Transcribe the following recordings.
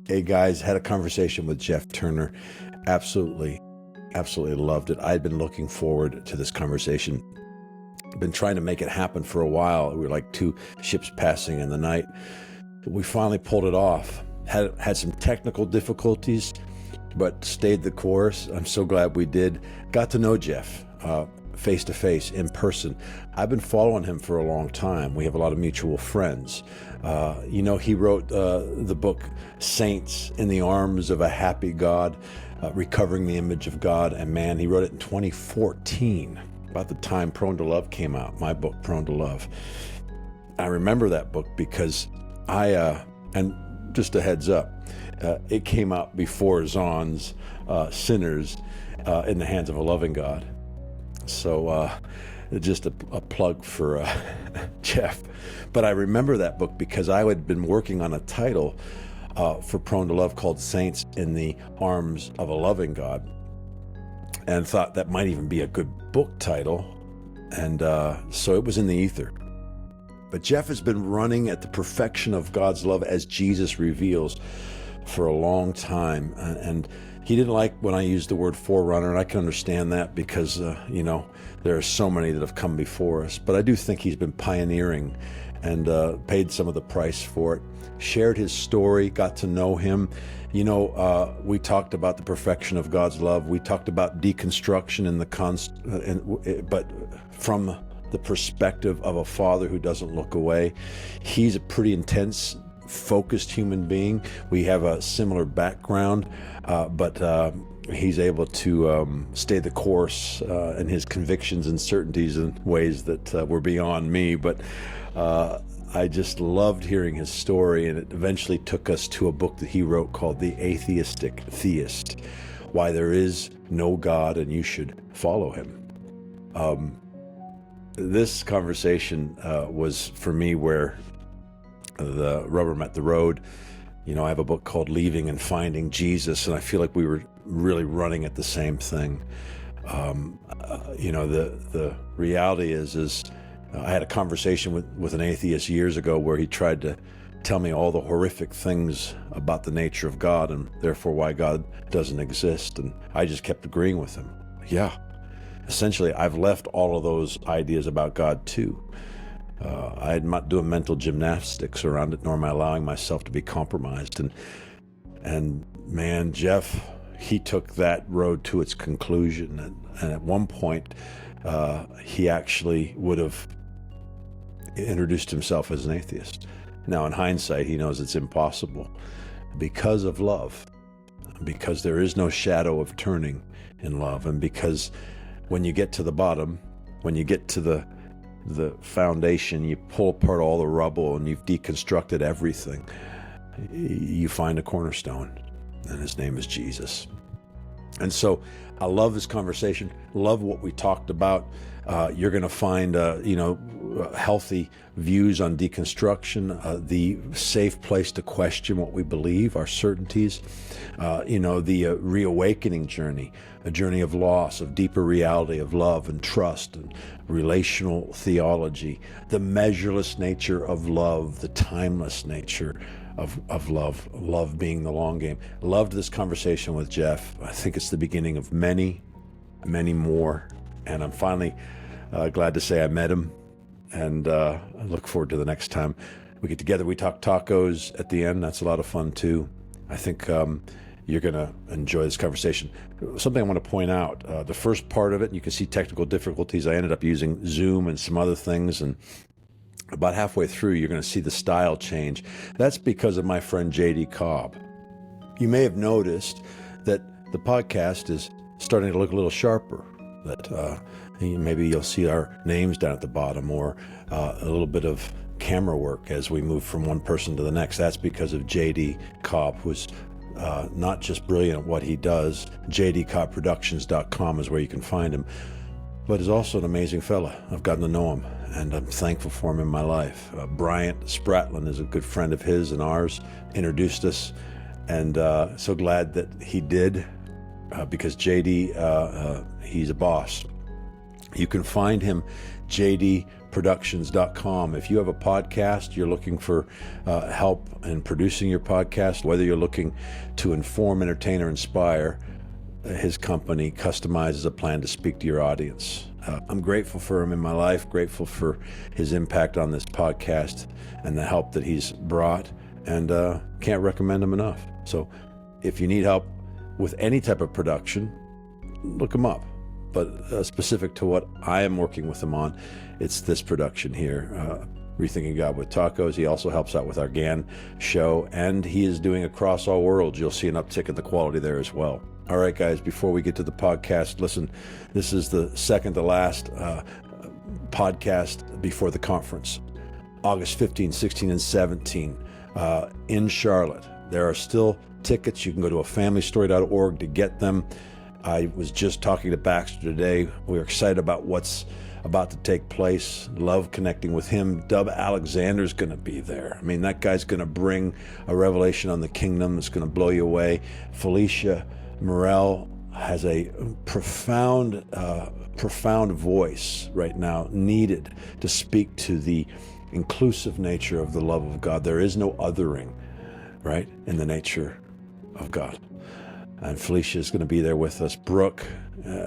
Hey guys, had a conversation with Jeff Turner. Absolutely, absolutely loved it. I'd been looking forward to this conversation. Been trying to make it happen for a while. We were like two ships passing in the night. We finally pulled it off. Had some technical difficulties, but stayed the course. I'm so glad we did. Got to know Jeff face to face, in person. I've been following him for a long time. We have a lot of mutual friends. He wrote the book Saints in the Arms of a Happy God, Recovering the Image of God and Man. He wrote it in 2014, about the time Prone to Love came out, my book, Prone to Love. I remember that book because and just a heads up, it came out before Zahn's Sinners in the Hands of a Loving God. So just a plug for Jeff. But I remember that book because I had been working on a title for Prone to Love called Saints in the Arms of a Loving God, and thought that might even be a good book title. And so it was in the ether. But Jeff has been running at the perfection of God's love as Jesus reveals for a long time. And he didn't like when I used the word forerunner, and I can understand that because, there are so many that have come before us. But I do think he's been pioneering and paid some of the price for it, shared his story, got to know him. We talked about the perfection of God's love. We talked about deconstruction but from the perspective of a father who doesn't look away. He's a pretty intense, focused human being. We have a similar background, but he's able to stay the course in his convictions and certainties in ways that were beyond me. But I just loved hearing his story, and it eventually took us to a book that he wrote called The Atheistic Theist, Why There Is No God and You Should Follow Him. This conversation was for me where the rubber met the road. I have a book called Leaving and Finding Jesus, and I feel like we were really running at the same thing. The reality is I had a conversation with an atheist years ago where he tried to tell me all the horrific things about the nature of God and therefore why God doesn't exist, and I just kept agreeing with him. Yeah, essentially, I've left all of those ideas about God too. I'm not doing mental gymnastics around it, nor am I allowing myself to be compromised. And man, Jeff, he took that road to its conclusion. And at one point, he actually would have introduced himself as an atheist. Now, in hindsight, he knows it's impossible because of love, because there is no shadow of turning in love, and because when you get to the bottom, when you get to the foundation, you pull apart all the rubble and you've deconstructed everything, you find a cornerstone, and his name is Jesus. And so I love this conversation, love what we talked about. You're going to find, healthy views on deconstruction, the safe place to question what we believe, our certainties, the reawakening journey, a journey of loss, of deeper reality, of love and trust and relational theology, the measureless nature of love, the timeless nature of love being the long game. Loved this conversation with Jeff. I think it's the beginning of many, many more. And I'm finally glad to say I met him. And I look forward to the next time we get together. We talk tacos at the end. That's a lot of fun too. I think you're going to enjoy this conversation. Something I want to point out, the first part of it, you can see technical difficulties. I ended up using Zoom and some other things, and about halfway through, you're going to see the style change. That's because of my friend J.D. Cobb. You may have noticed that the podcast is starting to look a little sharper, that maybe you'll see our names down at the bottom, or a little bit of camera work as we move from one person to the next. That's because of J.D. Cobb, who's not just brilliant at what he does. jdcobbproductions.com is where you can find him, but is also an amazing fella. I've gotten to know him, and I'm thankful for him in my life. Bryant Spratlin is a good friend of his and ours, introduced us, and so glad that he did, because JD, he's a boss. You can find him, JD productions.com. If you have a podcast, you're looking for help in producing your podcast, whether you're looking to inform, entertain, or inspire, his company customizes a plan to speak to your audience. I'm grateful for him in my life, grateful for his impact on this podcast and the help that he's brought, and can't recommend him enough. So if you need help with any type of production, look him up. But specific to what I am working with him on, it's this production here, Rethinking God with Tacos. He also helps out with our GAN show, and he is doing Across All Worlds. You'll see an uptick in the quality there as well. All right, guys, before we get to the podcast, listen, this is the second to last podcast before the conference, August 15, 16, and 17 in Charlotte. There are still tickets. You can go to afamilystory.org to get them. I was just talking to Baxter today. We're excited about what's about to take place. Love connecting with him. Dub Alexander's going to be there. I mean, that guy's going to bring a revelation on the kingdom. It's going to blow you away. Felicia Morel has a profound voice right now, needed to speak to the inclusive nature of the love of God. There is no othering, right, in the nature of God. And Felicia is going to be there with us. Brooke,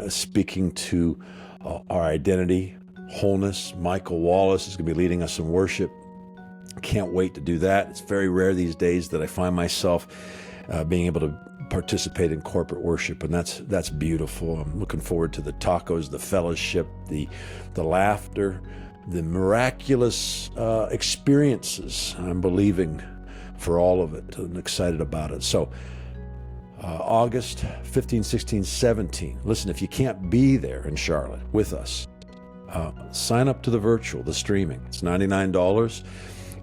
speaking to our identity, wholeness. Michael Wallace is going to be leading us in worship. Can't wait to do that. It's very rare these days that I find myself being able to participate in corporate worship, and that's beautiful. I'm looking forward to the tacos, the fellowship, the laughter, the miraculous experiences. I'm believing for all of it and excited about it. So August 15, 16, 17. Listen, if you can't be there in Charlotte with us, sign up to the virtual, the streaming. It's $99,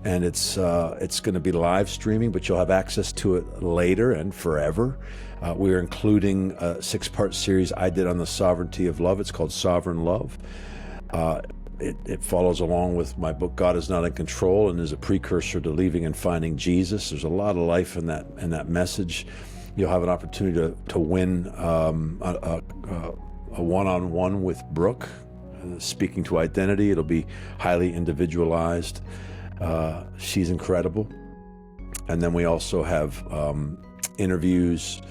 and it's going to be live streaming, but you'll have access to it later and forever. We're including a 6-part series I did on the sovereignty of love. It's called Sovereign Love. It follows along with my book, God is Not in Control, and is a precursor to Leaving and Finding Jesus. There's a lot of life in that message. You'll have an opportunity to win a one-on-one with Brooke, speaking to identity. It'll be highly individualized. She's incredible. And then we also have interviews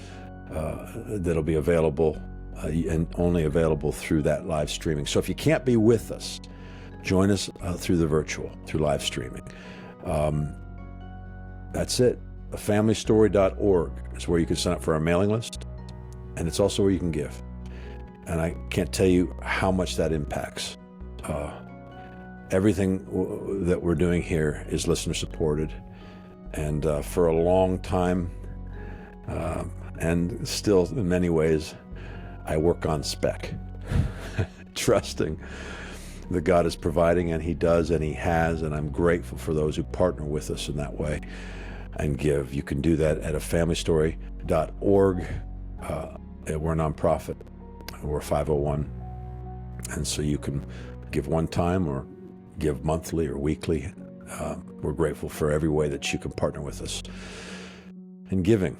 that'll be available and only available through that live streaming. So if you can't be with us, join us through the virtual, through live streaming. That's it. afamilystory.org is where you can sign up for our mailing list, and it's also where you can give. And I can't tell you how much that impacts. Everything that we're doing here is listener supported, and for a long time, and still in many ways, I work on spec, trusting that God is providing, and He does, and He has, and I'm grateful for those who partner with us in that way and give. You can do that at afamilystory.org. We're a nonprofit. We're 501. And so you can give one time or give monthly or weekly. We're grateful for every way that you can partner with us in giving.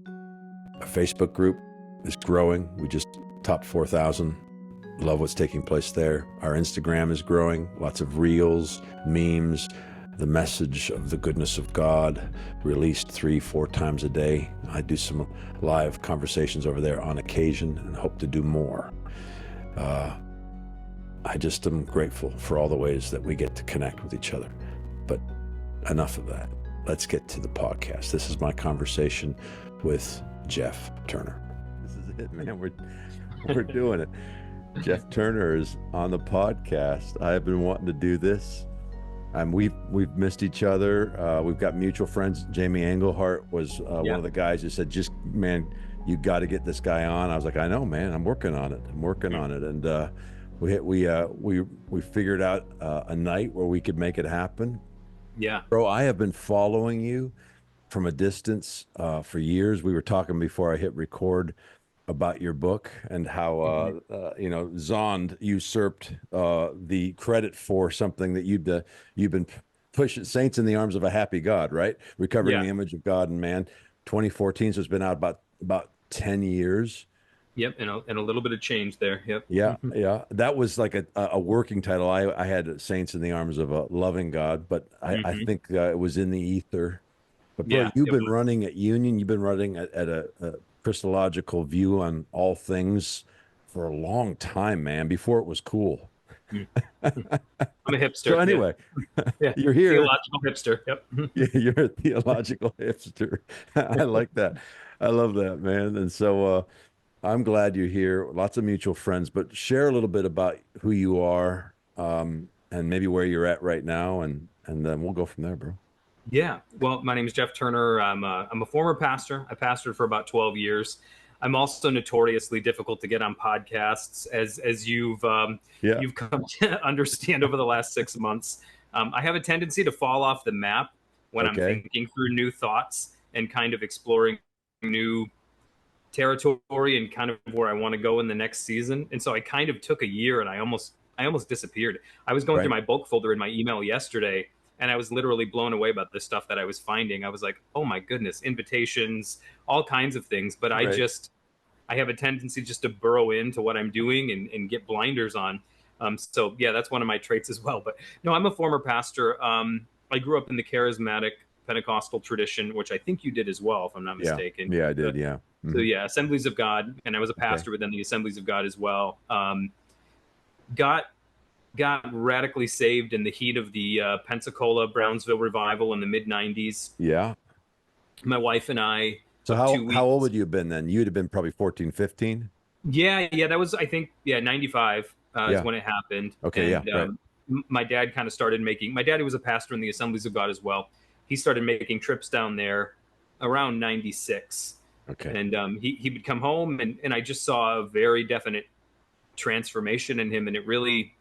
Our Facebook group is growing. We just topped 4,000. Love what's taking place there. Our Instagram is growing. Lots of reels, memes, the message of the goodness of God released 3-4 times a day. I do some live conversations over there on occasion and hope to do more. I just am grateful for all the ways that we get to connect with each other. But enough of that. Let's get to the podcast. This is my conversation with Jeff Turner. This is it, man. We're doing it. Jeff Turner is on the podcast. I have been wanting to do this. We've missed each other. We've got mutual friends. Jamie Englehart was one of the guys who said, "Just man, you got to get this guy on." I was like, "I know, man. I'm working on it. And we figured out a night where we could make it happen. Yeah, bro. I have been following you from a distance for years. We were talking before I hit record about your book and how Zond usurped the credit for something that you've been pushing, Saints in the Arms of a Happy God, right? Recovering the image of God and man. 2014, so it's been out about 10 years. Yep, and a little bit of change there. Yep. Yeah, Hmm. yeah. That was like a working title. I had Saints in the Arms of a Loving God, but I Hmm. think it was in the ether. But bro, Yeah, you've it been was. running at Union. You've been running at a Christological view on all things for a long time, man, before it was cool. Mm. I'm a So hipster. Yeah, anyway, yeah. you're here. Theological hipster. Yep. You're a theological hipster. I like that. I love that, man. And so I'm glad you're here. Lots of mutual friends, but share a little bit about who you are, and maybe where you're at right now, and then we'll go from there, bro. Yeah. Well, my name is Jeff Turner. I'm a former pastor. I pastored for about 12 years. I'm also notoriously difficult to get on podcasts, as Yeah. you've come to understand over the last 6 months. I have a tendency to fall off the map when I'm Okay. thinking through new thoughts and kind of exploring new territory and kind of where I want to go in the next season. And so I kind of took a year and I almost disappeared. I was going through Right. my bulk folder in my email yesterday and I was literally blown away about the stuff that I was finding. I was like, "Oh my goodness, invitations, all kinds of things." But Right. I have a tendency just to burrow into what I'm doing and get blinders on. So yeah, that's one of my traits as well. But no, I'm a former pastor. I grew up in the charismatic Pentecostal tradition, which I think you did as well, if I'm not Yeah. mistaken. Yeah, I Uh, did. Yeah. so Hmm. yeah, Assemblies of God, and I was a Okay. pastor within the Assemblies of God as well. Got got radically saved in the heat of the Pensacola Brownsville revival in the mid '90s. Yeah. My wife and I So took two how old weeks. would you have been then? You'd have been probably 14, 15. Yeah, yeah, that was I think yeah '95 is Yeah. when it happened, Okay. Yeah. and Right. my dad kind of started making. My daddy was a pastor in the Assemblies of God as well. He started making trips down there around '96, Okay. and he would come home, and I just saw a very definite transformation in him, and it really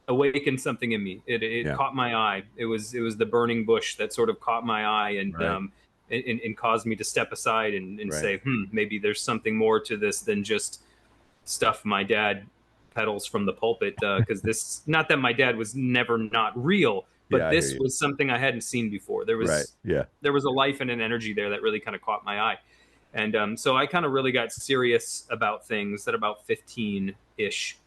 awakened something in me. It Yeah. caught my eye. It was the burning bush that sort of caught my eye Right. and caused me to step aside and Right. say, maybe there's something more to this than just stuff my dad peddles from the pulpit. Because this, not that my dad was never not real, but Yeah, I hear this you. was something I hadn't seen before. There Right. was Yeah. there was a life and an energy there that really kind of caught my eye. And so I kind of really got serious about things at about 15 ish.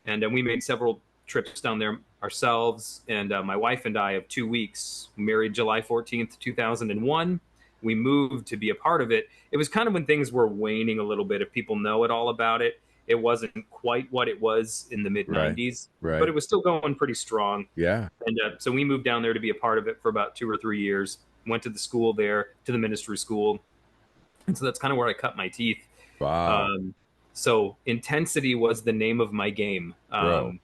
And we made several trips down there ourselves. And my wife and I, of 2 weeks, married July 14th, 2001. We moved to be a part of it. It was kind of when things were waning a little bit. If people know at all about it, it wasn't quite what it was in the mid Right. 90s, but it Right. was still going pretty strong. Yeah. And so we moved down there to be a part of it for about 2 or 3 years. Went to the school there, to the ministry school, and so that's kind of where I cut my teeth. Wow. Um, so intensity was the name of my game. Bro.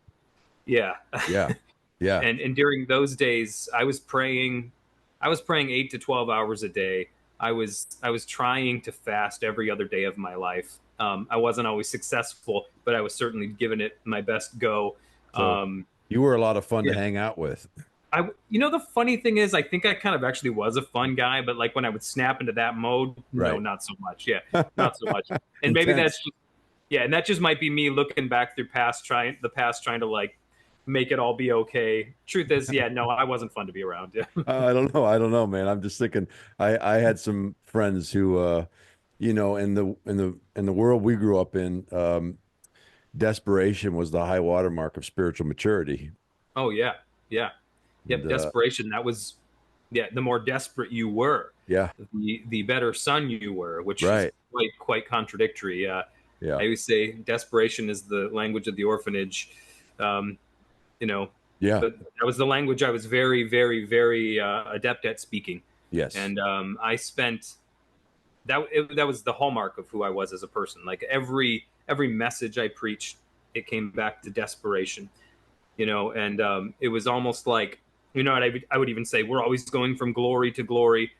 Yeah, Yeah. Yeah. and during those days, I was praying. I was praying 8 to 12 hours a day. I was trying to fast every other day of my life. I wasn't always successful, but I was certainly giving it my best go. So Um, you were a lot of fun to yeah, hang out with. the funny thing is, I think I kind of actually was a fun guy, but like when I would snap into that mode, no, Right. not so much. Yeah, not so much. And maybe that's Intense. just, yeah, and that just might be me looking back through past, trying to like make it all be okay. Truth is, yeah, no, I wasn't fun to be around. Yeah. I don't know. I don't know, man. I'm just thinking I had some friends who in the world we grew up in, desperation was the high watermark of spiritual maturity. Oh yeah, yeah, And yep. Desperation. That was, yeah. The more desperate you were, yeah, the better son you were, which is right. quite contradictory. Yeah. I always say desperation is the language of the orphanage. Um, you know, Yeah. but that was the language I was very, very, very adept at speaking, Yes. and I spent that was the hallmark of who I was as a person. Like every message I preached, it came back to desperation, and it was almost like, I would even say we're always going from glory to glory.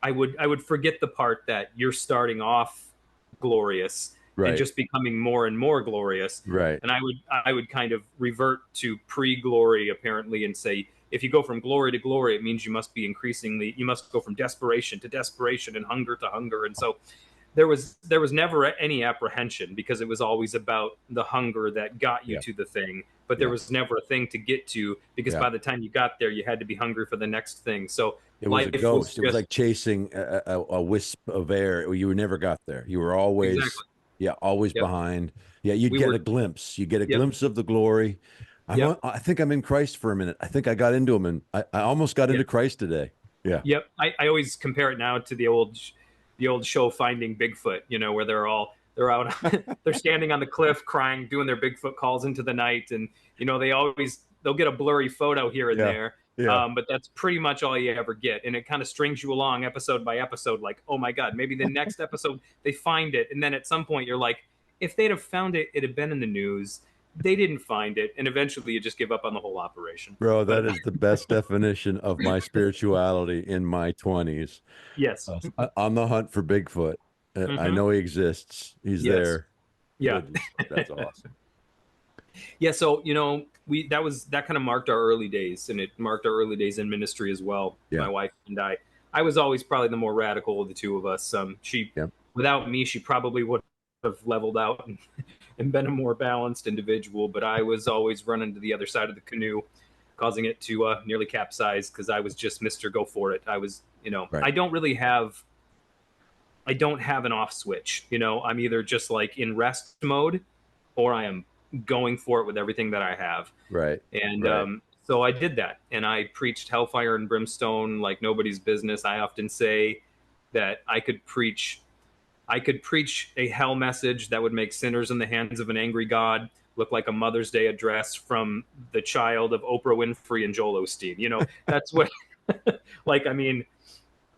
I would forget the part that you're starting off glorious and Right. just becoming more and more glorious. Right. And I would kind of revert to pre-glory apparently and say, if you go from glory to glory, it means you must go from desperation to desperation and hunger to hunger. And so there was never any apprehension because it was always about the hunger that got you Yeah. to the thing, but there Yeah. was never a thing to get to because Yeah. by the time you got there you had to be hungry for the next thing. So It was a life was ghost. It was just like chasing a wisp of air. You never got there. You were always exactly Yeah, always Yep. behind. Yeah, you'd We get were. a glimpse. You get a Yep. glimpse of the glory. Yep. I think I'm in Christ for a minute. I think I got into him, and I almost got Yeah. into Christ today. Yeah. Yep. I always compare it now to the old show Finding Bigfoot, where they're out they're standing on the cliff crying, doing their Bigfoot calls into the night, and they'll get a blurry photo here and Yeah. there. Yeah. But that's pretty much all you ever get. And it kind of strings you along episode by episode, like, oh my God, maybe the next episode they find it. And then at some point you're like, if they'd have found it, it'd have been in the news. They didn't find it. And eventually you just give up on the whole operation. Bro, that But is the best definition of my spirituality in my 20s. yes. On the hunt for Bigfoot. I Mhm. know he exists. He's Yes. there. Yeah. That's awesome. Yeah. So, that kind of marked our early days, and it marked our early days in ministry as well. Yeah. My wife and I was always probably the more radical of the two of us. Yeah. Without me, she probably would have leveled out and been a more balanced individual, but I was always running to the other side of the canoe, causing it to nearly capsize because I was just Mr. Go for it. I was, Right. I don't have an off switch. I'm either just like in rest mode or I am going for it with everything that I have. Right. And Right. so I did that, and I preached hellfire and brimstone like nobody's business. I often say that I could preach a hell message that would make sinners in the hands of an angry God look like a Mother's Day address from the child of Oprah Winfrey and Joel Osteen. That's what, like, I mean,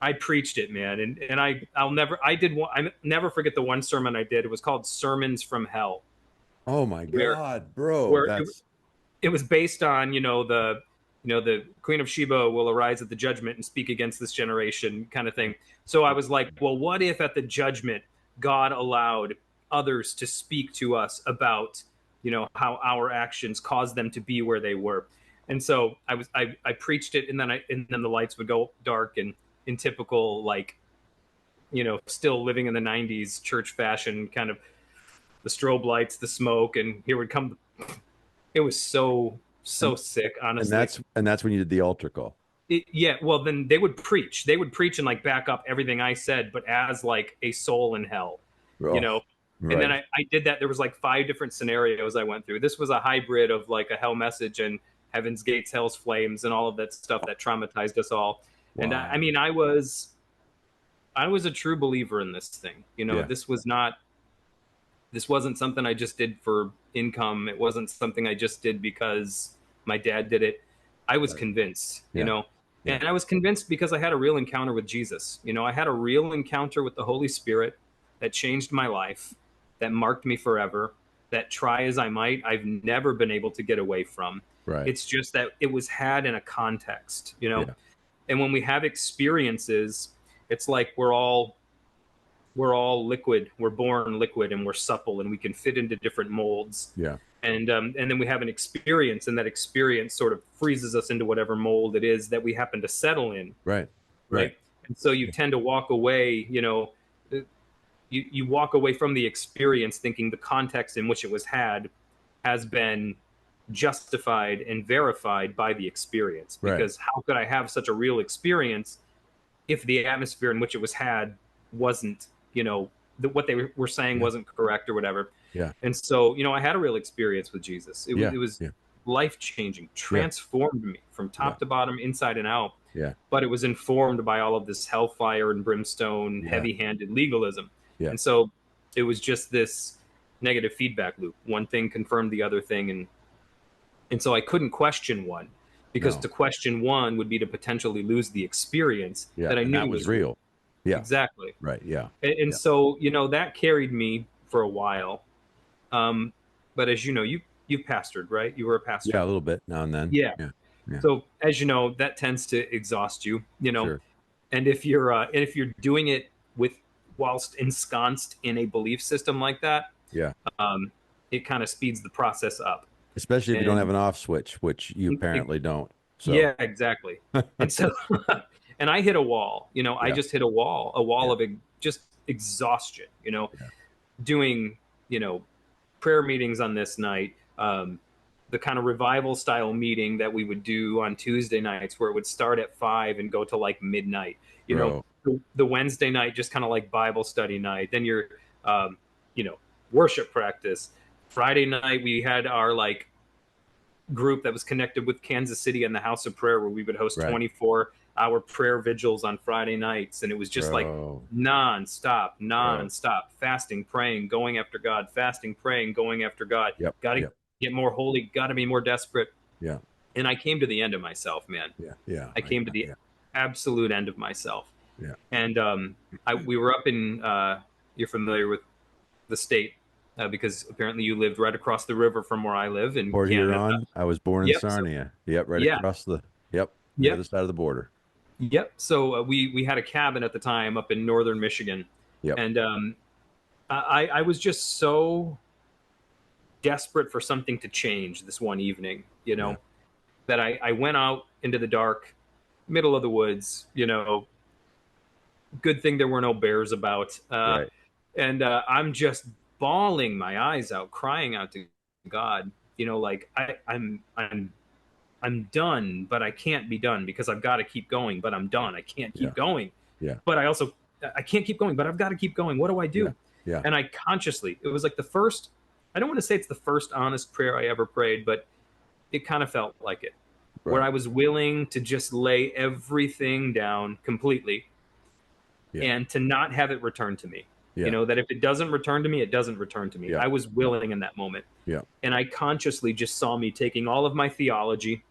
I preached it, man. And I'll never forget the one sermon I did. It was called Sermons from Hell. Oh my Where- God, bro. where That's It was based on, the Queen of Sheba will arise at the judgment and speak against this generation kind of thing. So I was like, well, what if at the judgment God allowed others to speak to us about, how our actions caused them to be where they were? And so I preached it, and then the lights would go dark, and in typical, like, still living in the 90s church fashion, kind of the strobe lights, the smoke, and here would come. It was so sick, honestly. and that's when you did the altar call. Yeah, well, then they would preach and like back up everything I said, but as like a soul in hell, Oh, and then right. I did that. There was like 5 different scenarios I went through. This was a hybrid of like a hell message and Heaven's Gates, Hell's Flames, and all of that stuff that traumatized us all. Wow. And I mean, I was a true believer in this thing. Yeah. This wasn't something I just did for income. It wasn't something I just did because my dad did it. I was Right. convinced, Yeah. Yeah. and I was convinced because I had a real encounter with Jesus. I had a real encounter with the Holy Spirit that changed my life, that marked me forever, that try as I might, I've never been able to get away from. Right. It's just that it was had in a context, Yeah. And when we have experiences, it's like we're all liquid. We're born liquid, and we're supple, and we can fit into different molds. Yeah. And then we have an experience, and that experience sort of freezes us into whatever mold it is that we happen to settle in. Right. Right. And so you tend to walk away, you walk away from the experience thinking the context in which it was had has been justified and verified by the experience. Right. Because how could I have such a real experience if the atmosphere in which it was had wasn't, what they were saying wasn't correct or whatever. Yeah. And so, I had a real experience with Jesus. It was Yeah. life-changing, transformed me from top to bottom, inside and out. Yeah. But it was informed by all of this hellfire and brimstone, Yeah. heavy-handed legalism. Yeah. And so it was just this negative feedback loop. One thing confirmed the other thing. And so I couldn't question one, because No. to question one would be to potentially lose the experience Yeah. that I And knew that was real. Yeah. Exactly. Right. Yeah. And so, that carried me for a while. But as you know, you pastored, right? You were a pastor. Yeah. A little bit now and then. Yeah. Yeah. So as you know, that tends to exhaust you, Sure. and if you're doing it whilst ensconced in a belief system like that, Yeah. it kind of speeds the process up. Especially if you don't And- have an off switch, which you apparently don't. So. Yeah, exactly. And so, and I hit a wall, I Yeah. just hit a wall of just exhaustion, doing, prayer meetings on this night, the kind of revival style meeting that we would do on Tuesday nights where it would start at 5 and go to like midnight, Bro. the Wednesday night, just kind of like Bible study night. Then you're, worship practice. Friday night we had our like group that was connected with Kansas City and the House of Prayer, where we would host Right. 24-hour prayer vigils on Friday nights. And it was just like Bro. non-stop, Bro. fasting, praying, going after God, fasting, praying, going after God. Yep. Got to Yep. get more holy, got to be more desperate. Yeah. And I came to the end of myself, man. Yeah. Yeah. I came to the absolute end of myself. Yeah. And we were up in, you're familiar with the state, because apparently you lived right across the river from where I live in Port Canada. Huron. I was born in Yep, so- Sarnia. Yep. Right Yeah. across the, the Yep. other side of the border. Yep. So we had a cabin at the time up in northern Michigan. Yep. And I was just so desperate for something to change this one evening, you know, Yeah. that I went out into the dark, middle of the woods, you know. Good thing there were no bears about. Right. And I'm just bawling my eyes out, crying out to God, you know, like I'm done, but I can't be done because I've got to keep going, but I'm done. I can't keep going. Yeah. But I can't keep going, but I've got to keep going. What do I do? Yeah. And I consciously, it was like the first, I don't want to say it's the first honest prayer I ever prayed, but it kind of felt like it, where I was willing to just lay everything down completely and to not have it return to me. You know, that if it doesn't return to me, it doesn't return to me. I was willing in that moment. Yeah. And I consciously just saw me taking all of my theology,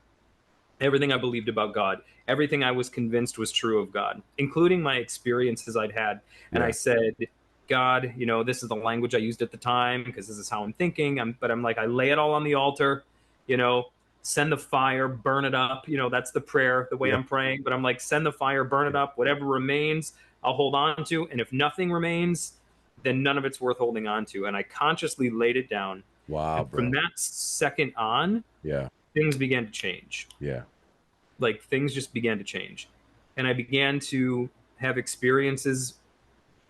everything I believed about God, everything I was convinced was true of God, including my experiences I'd had. And I said, God, you know, this is the language I used at the time because this is how I'm thinking. But I'm like, I lay it all on the altar, you know, send the fire, burn it up. You know, that's the prayer, the way I'm praying. But I'm like, send the fire, burn it up. Whatever remains, I'll hold on to. And if nothing remains, then none of it's worth holding on to. And I consciously laid it down. Wow. And from that second on, things began to change. Yeah. Like things just began to change. And I began to have experiences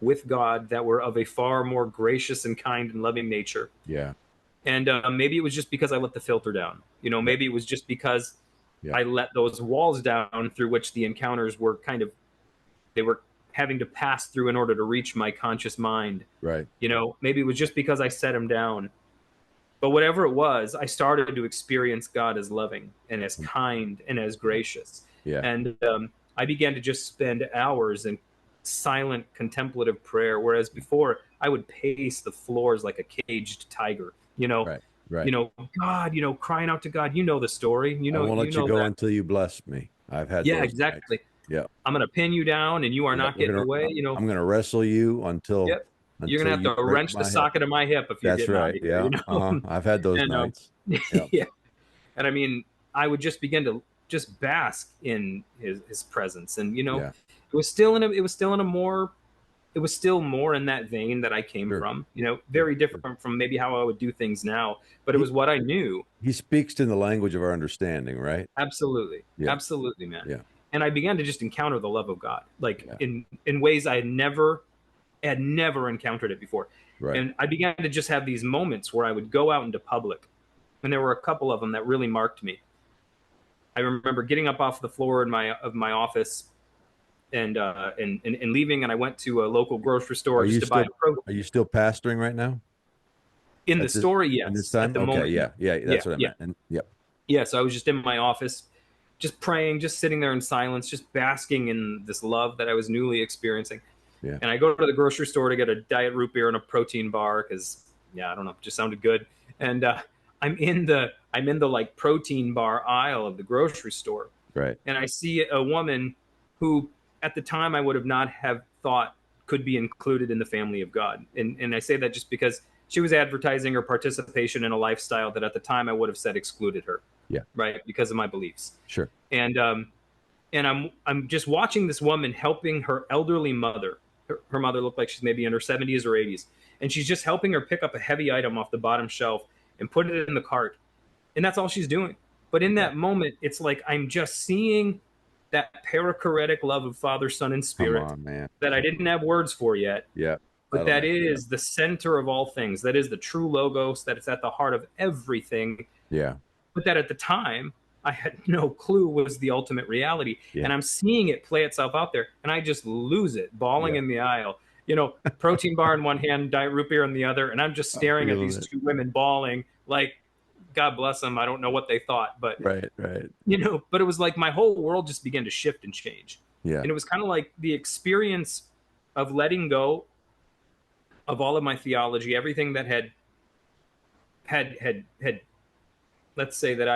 with God that were of a far more gracious and kind and loving nature. Yeah. And maybe it was just because I let the filter down. You know, maybe it was just because I let those walls down through which the encounters were they were having to pass through in order to reach my conscious mind. Right. You know, maybe it was just because I set them down. But whatever it was, I started to experience God as loving and as kind and as gracious. Yeah. And I began to just spend hours in silent contemplative prayer, whereas before I would pace the floors like a caged tiger, you know. Right. You know, God, you know, crying out to God. You know the story. You know, I won't let you go until you bless me. I've had those exactly. nights. Yeah. I'm going to pin you down and you are not getting away. You know, I'm going to wrestle you until you're going to have to wrench the socket of my hip if you get right. Yeah. You know? I've had those nights. Yeah. And I mean, I would just begin to just bask in his presence. And, you know, it was still more in that vein that I came from, you know, very different from maybe how I would do things now, but it was what I knew. He speaks in the language of our understanding, right? Absolutely. Absolutely, man. Yeah. And I began to just encounter the love of God, like in ways I had never encountered it before. Right. And I began to just have these moments where I would go out into public, and there were a couple of them that really marked me. I remember getting up off the floor of my office and leaving, and I went to a local grocery store Are to buy produce. Are you still pastoring right now? In the story, yes. In this time? At the okay, moment, that's what I meant. And, Yeah, so I was just in my office, just praying, just sitting there in silence, just basking in this love that I was newly experiencing. Yeah. And I go to the grocery store to get a diet root beer and a protein bar because, I don't know, it just sounded good. And I'm in the like protein bar aisle of the grocery store. Right. And I see a woman who at the time I would have not have thought could be included in the family of God. And I say that just because she was advertising her participation in a lifestyle that at the time I would have said excluded her. Yeah. Right. Because of my beliefs. Sure. And I'm just watching this woman helping her elderly mother. Her mother looked like she's maybe in her 70s or 80s. And she's just helping her pick up a heavy item off the bottom shelf and put it in the cart. And that's all she's doing. But in that moment, it's like I'm just seeing that perichoretic love of Father, Son, and Spirit that I didn't have words for yet. Yeah. But that is the center of all things. That is the true logos, that it's at the heart of everything. Yeah. But that at the time, I had no clue was the ultimate reality. Yeah. And I'm seeing it play itself out there. And I just lose it, bawling in the aisle. protein bar in one hand, diet root beer in the other, and I'm just I'm staring at feeling these it. two women bawling, like, God bless them. I don't know what they thought, but Right, right. but it was like my whole world just began to shift and change. Yeah, And it was kind of like the experience of letting go of all of my theology, everything that had let's say that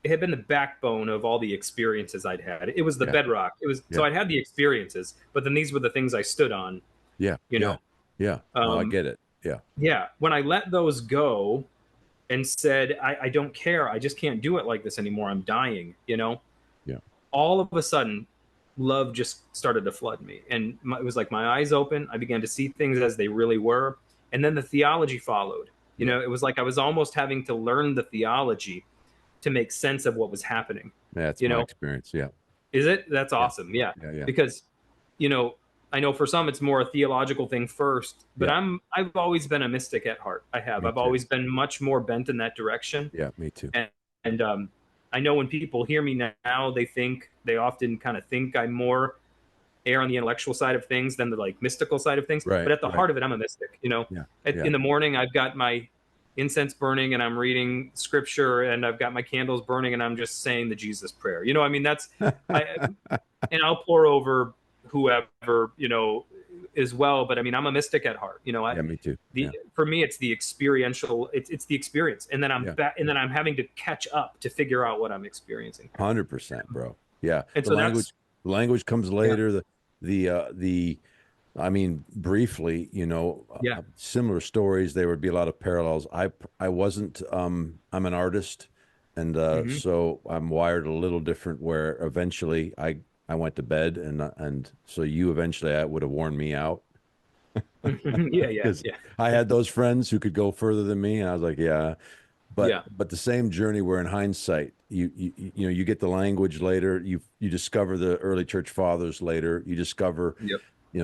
it had been the backbone of all the experiences I'd had. It was the yeah, bedrock. It was yeah, so I'd had the experiences, but then these were the things I stood on, yeah, you yeah, know. yeah. No, I Um, get it. Yeah, yeah, when I let those go and said, I don't care, I just can't do it like this anymore. I'm dying. yeah, All of a sudden, love just started to flood me. And it was like my eyes open. I began to see things as they really were. And then the theology followed. yeah. It was like I was almost having to learn the theology to make sense of what was happening. That's You my know, experience. Yeah, is it? That's yeah, awesome. Yeah. yeah, yeah, Because, you know, I know for some it's more a theological thing first, but yeah. I've always been a mystic at heart. I have. Me I've too. always been much more bent in that direction. Yeah, me too. And I know when people hear me now, they often kind of think I'm more err on the intellectual side of things than the like mystical side of things. Right, But at the right. heart of it, I'm a mystic. Yeah, In yeah. the morning, I've got my incense burning and I'm reading scripture, and I've got my candles burning and I'm just saying the Jesus prayer. I mean, I, and I'll pour over whoever, as well. But I mean, I'm a mystic at heart. Yeah, me too. Yeah, For me, it's the experiential. It's the experience, and then I'm yeah. back, and then I'm having to catch up to figure out what I'm experiencing. 100%, bro. Yeah. And The so that's language comes yeah, later. I mean, briefly, yeah, similar stories. There would be a lot of parallels. I wasn't, I'm an artist, and hmm so I'm wired a little different. Where eventually I went to bed, and so you eventually I would have worn me out yeah, yeah, because yeah, I had those friends who could go further than me, and I was like, yeah. But yeah, but the same journey where in hindsight, you get the language later, you discover the early church fathers later, you discover yep,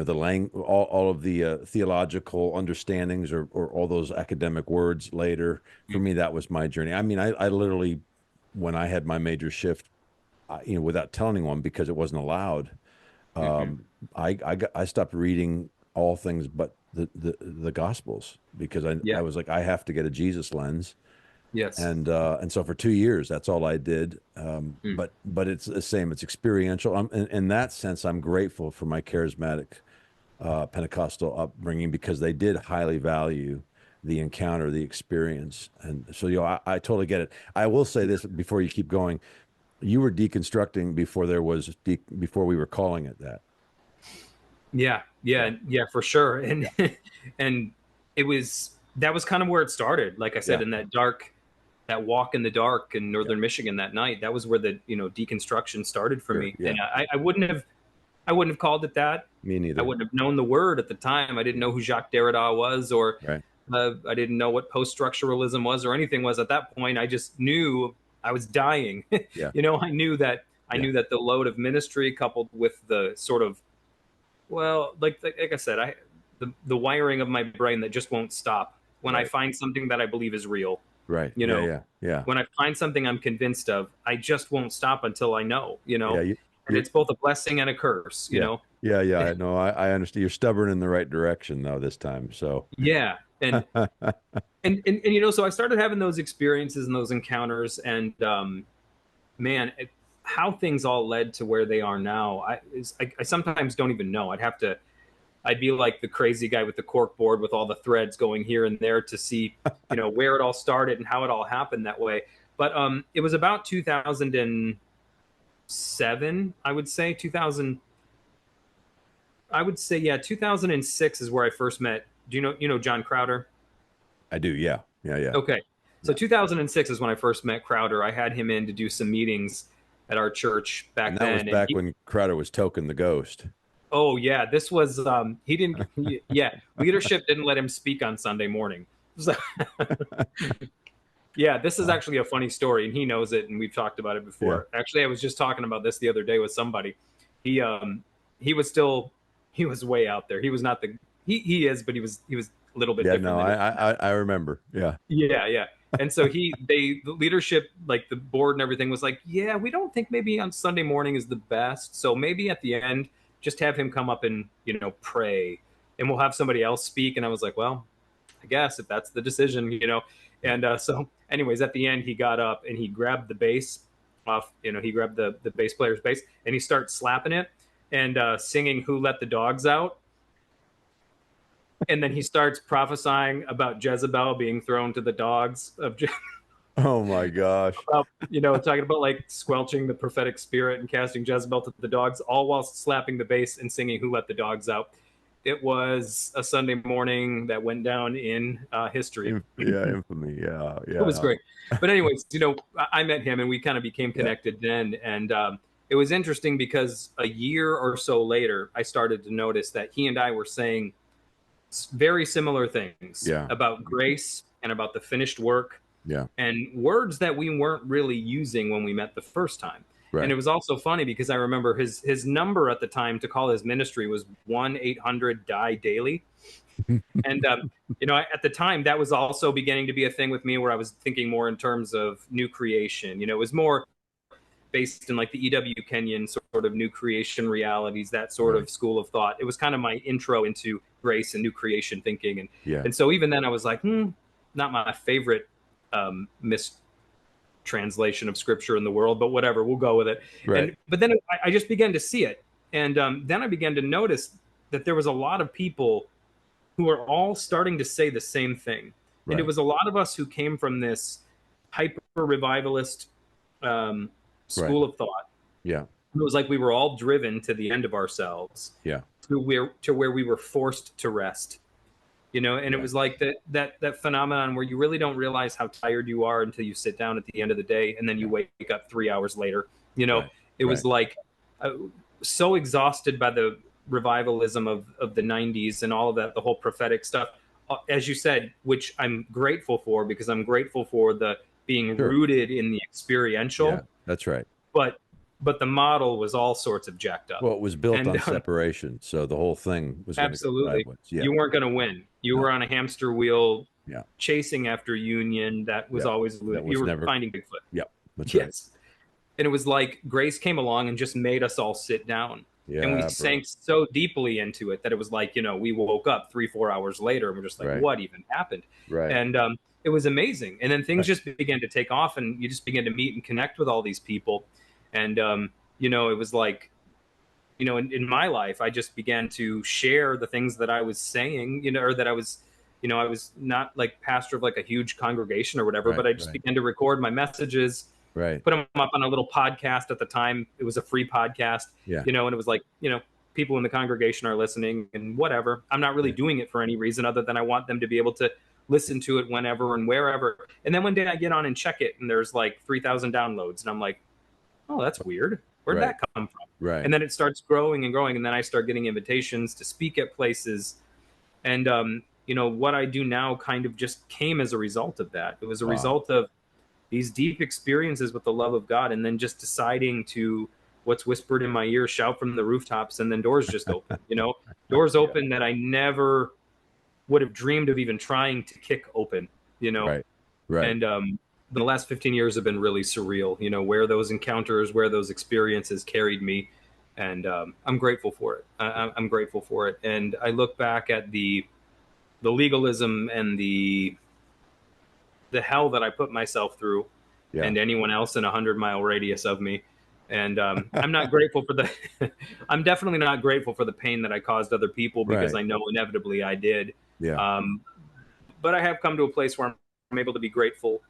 all of the theological understandings or all those academic words later. For me, that was my journey. I mean, I literally, when I had my major shift, without telling anyone because it wasn't allowed, hmm I stopped reading all things but the Gospels because I yeah, was like, I have to get a Jesus lens. yes, And so for 2 years, that's all I did. mm. But it's the same. It's experiential. In that sense, I'm grateful for my charismatic Pentecostal upbringing because they did highly value the encounter, the experience. And so, I totally get it. I will say this before you keep going. You were deconstructing before before we were calling it that. Yeah, Yeah. yeah, for sure. And Yeah. and that was kind of where it started. Like I said, Yeah. in that walk in the dark in Yeah. northern Michigan that night, that was where the deconstruction started for Sure. me. Yeah. And I wouldn't have called it that. Me I neither. wouldn't have known the word at the time. I didn't Yeah. know who Jacques Derrida was, or Right. I didn't know what post-structuralism was or anything was at that point. I just knew I was dying. Yeah. I Yeah. knew that the load of ministry coupled with the sort of, well, like I said, the wiring of my brain that just won't stop. When I Right. find something that I believe is real, Right. you Yeah. know, Yeah. Yeah. when I find something I'm convinced of, I just won't stop until I know, Yeah. and You, it's both a blessing and a curse, Yeah. Yeah. Yeah. I know. I understand. You're stubborn in the right direction though this time. So Yeah. And so I started having those experiences and those encounters, and man, how things all led to where they are now. I sometimes don't even know. I'd be like the crazy guy with the cork board with all the threads going here and there to see, where it all started and how it all happened that way. But it was about 2007, I would say. 2000, I would say, yeah, 2006 is where I first met. Do you know John Crowder? I do. Yeah. Yeah. Yeah. Okay. So Yeah. 2006 is when I first met Crowder. I had him in to do some meetings at our church And back that was then. And back when Crowder was Token the Ghost. oh yeah, this was he didn't yeah, leadership didn't let him speak on Sunday morning. So, yeah, this is Wow. actually a funny story, and he knows it, and we've talked about it Yeah. before. Actually, I was just talking about this the other day with somebody. He was still he was way out there. He was not the he is, but he was a little bit Yeah. different No, than I remember. Yeah. yeah, yeah. And so the leadership, like the board and everything, was like, yeah, we don't think maybe on Sunday morning is the best. So maybe at the end, just have him come up and, pray, and we'll have somebody else speak. And I was like, well, I guess if that's the decision. And so anyways, at the end, he got up and he grabbed the bass off, he grabbed the bass player's bass, and he starts slapping it and singing "Who Let the Dogs Out." And then he starts prophesying about Jezebel being thrown to the dogs of Oh my gosh. talking about like squelching the prophetic spirit and casting Jezebel to the dogs, all while slapping the bass and singing "Who Let the Dogs Out." It was a Sunday morning that went down in history. Infamy. Yeah. It was great. But anyways, I met him and we kind of became connected then. And it was interesting because a year or so later, I started to notice that he and I were saying very similar things about grace and about the finished work. Yeah. And words that we weren't really using when we met the first time. Right. And it was also funny because I remember his number at the time to call his ministry was 1-800-DIE-DAILY. And, at the time, that was also beginning to be a thing with me where I was thinking more in terms of new creation. It was more based in like the E.W. Kenyon sort of new creation realities, that sort of school of thought. It was kind of my intro into grace and new creation thinking. And so even then I was like, not my favorite mistranslation of scripture in the world, but whatever, we'll go with it. Right. But then I just began to see it. And then I began to notice that there was a lot of people who are all starting to say the same thing. And it was a lot of us who came from this hyper revivalist school of thought. Yeah. It was like we were all driven to the end of ourselves. Yeah. To where we were forced to rest. And it was like that phenomenon where you really don't realize how tired you are until you sit down at the end of the day, and then you wake up 3 hours later. It was like so exhausted by the revivalism of the 90s and all of that, the whole prophetic stuff, as you said, which I'm grateful for, because I'm grateful for the being rooted in the experiential. Yeah, that's right. But the model was all sorts of jacked up. Well, it was built on separation, so the whole thing was absolutely. You weren't going to win. You were on a hamster wheel, chasing after union. That was always you were finding Bigfoot. Yep, that's right. And it was like grace came along and just made us all sit down. And we sank so deeply into it that it was like, we woke up 3-4 hours later and we're just like, what even happened? Right. And it was amazing. And then things just began to take off, and you just began to meet and connect with all these people. And, it was like, in my life, I just began to share the things that I was saying, or that I was, I was not like pastor of like a huge congregation or whatever, but I just began to record my messages, put them up on a little podcast. At the time, it was a free podcast, and it was like, people in the congregation are listening and whatever. I'm not really doing it for any reason other than I want them to be able to listen to it whenever and wherever. And then one day I get on and check it, and there's like 3,000 downloads, and I'm like, oh, that's weird. Where'd that come from? Right. And then it starts growing and growing. And then I start getting invitations to speak at places. And, what I do now kind of just came as a result of that. It was a result of these deep experiences with the love of God, and then just deciding to, what's whispered in my ear, shout from the rooftops, and then doors just open, doors open that I never would have dreamed of even trying to kick open, Right. And, the last 15 years have been really surreal, where those encounters, where those experiences carried me. And I'm grateful for it. I'm grateful for it. And I look back at the legalism and the hell that I put myself through, and anyone else in 100-mile radius of me. And I'm not grateful for I'm definitely not grateful for the pain that I caused other people, because I know inevitably I did. Yeah. But I have come to a place where I'm able to be grateful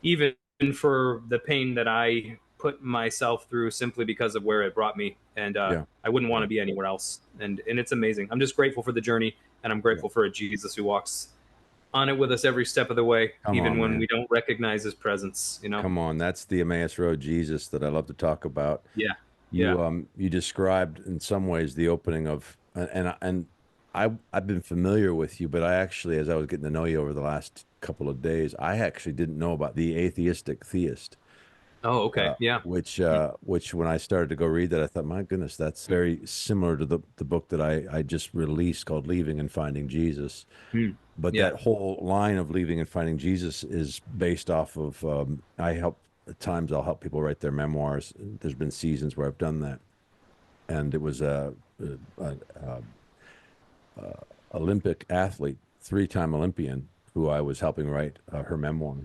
even for the pain that I put myself through, simply because of where it brought me. And I wouldn't want to be anywhere else. And it's amazing. I'm just grateful for the journey, and I'm grateful for a Jesus who walks on it with us every step of the way, even when we don't recognize his presence. Come on, that's the Emmaus Road Jesus that I love to talk about. You described in some ways the opening of, and I've been familiar with you, but I actually, as I was getting to know you over the last couple of days, I actually didn't know about the Atheistic Theist. Oh, okay. Which when I started to go read that, I thought, my goodness, that's very similar to the book that I just released called Leaving and Finding Jesus. But that whole line of Leaving and Finding Jesus is based off of, at times I'll help people write their memoirs. There's been seasons where I've done that. and it was a Olympic athlete, three-time Olympian, who I was helping write her memoir.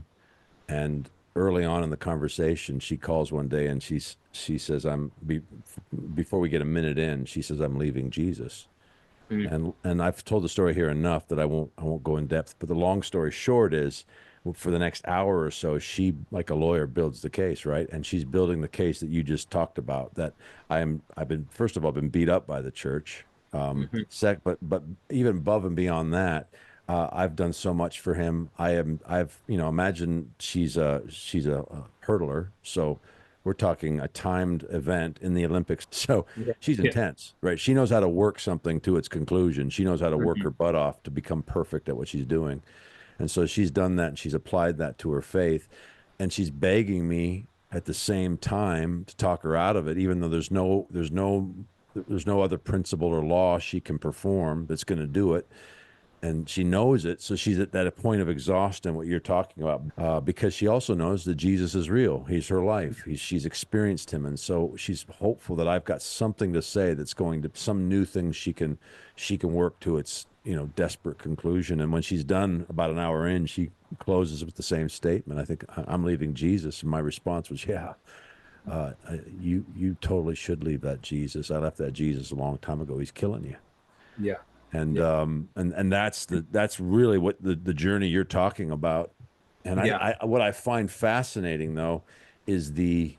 And early on in the conversation, she calls one day and she says, before we get a minute in, she says, I'm leaving Jesus. Mm. And I've told the story here enough that I won't go in depth. But the long story short is, for the next hour or so, she, like a lawyer, builds the case, right? And she's building the case that you just talked about. That I've been, first of all, been beat up by the church. Hmm. But even above and beyond that, I've done so much for him. Imagine she's a hurdler, so we're talking a timed event in the Olympics. So Yeah. she's Yeah. intense, right? She knows how to work something to its conclusion. She knows how to work Hmm. her butt off to become perfect at what she's doing. And so she's done that and she's applied that to her faith. And she's begging me at the same time to talk her out of it, even though there's no other principle or law she can perform that's going to do it. And she knows it, so she's at that point of exhaustion, what you're talking about, because she also knows that Jesus is real. He's her life. She's experienced him, and so she's hopeful that I've got something to say that's going to, some new thing she can work to its desperate conclusion. And when she's done, about an hour in, she closes with the same statement. I think, I'm leaving Jesus, and my response was, yeah. You totally should leave that Jesus. I left that Jesus a long time ago. He's killing you. Yeah. And Yeah. that's really what the journey you're talking about. And Yeah. what I find fascinating, though, is that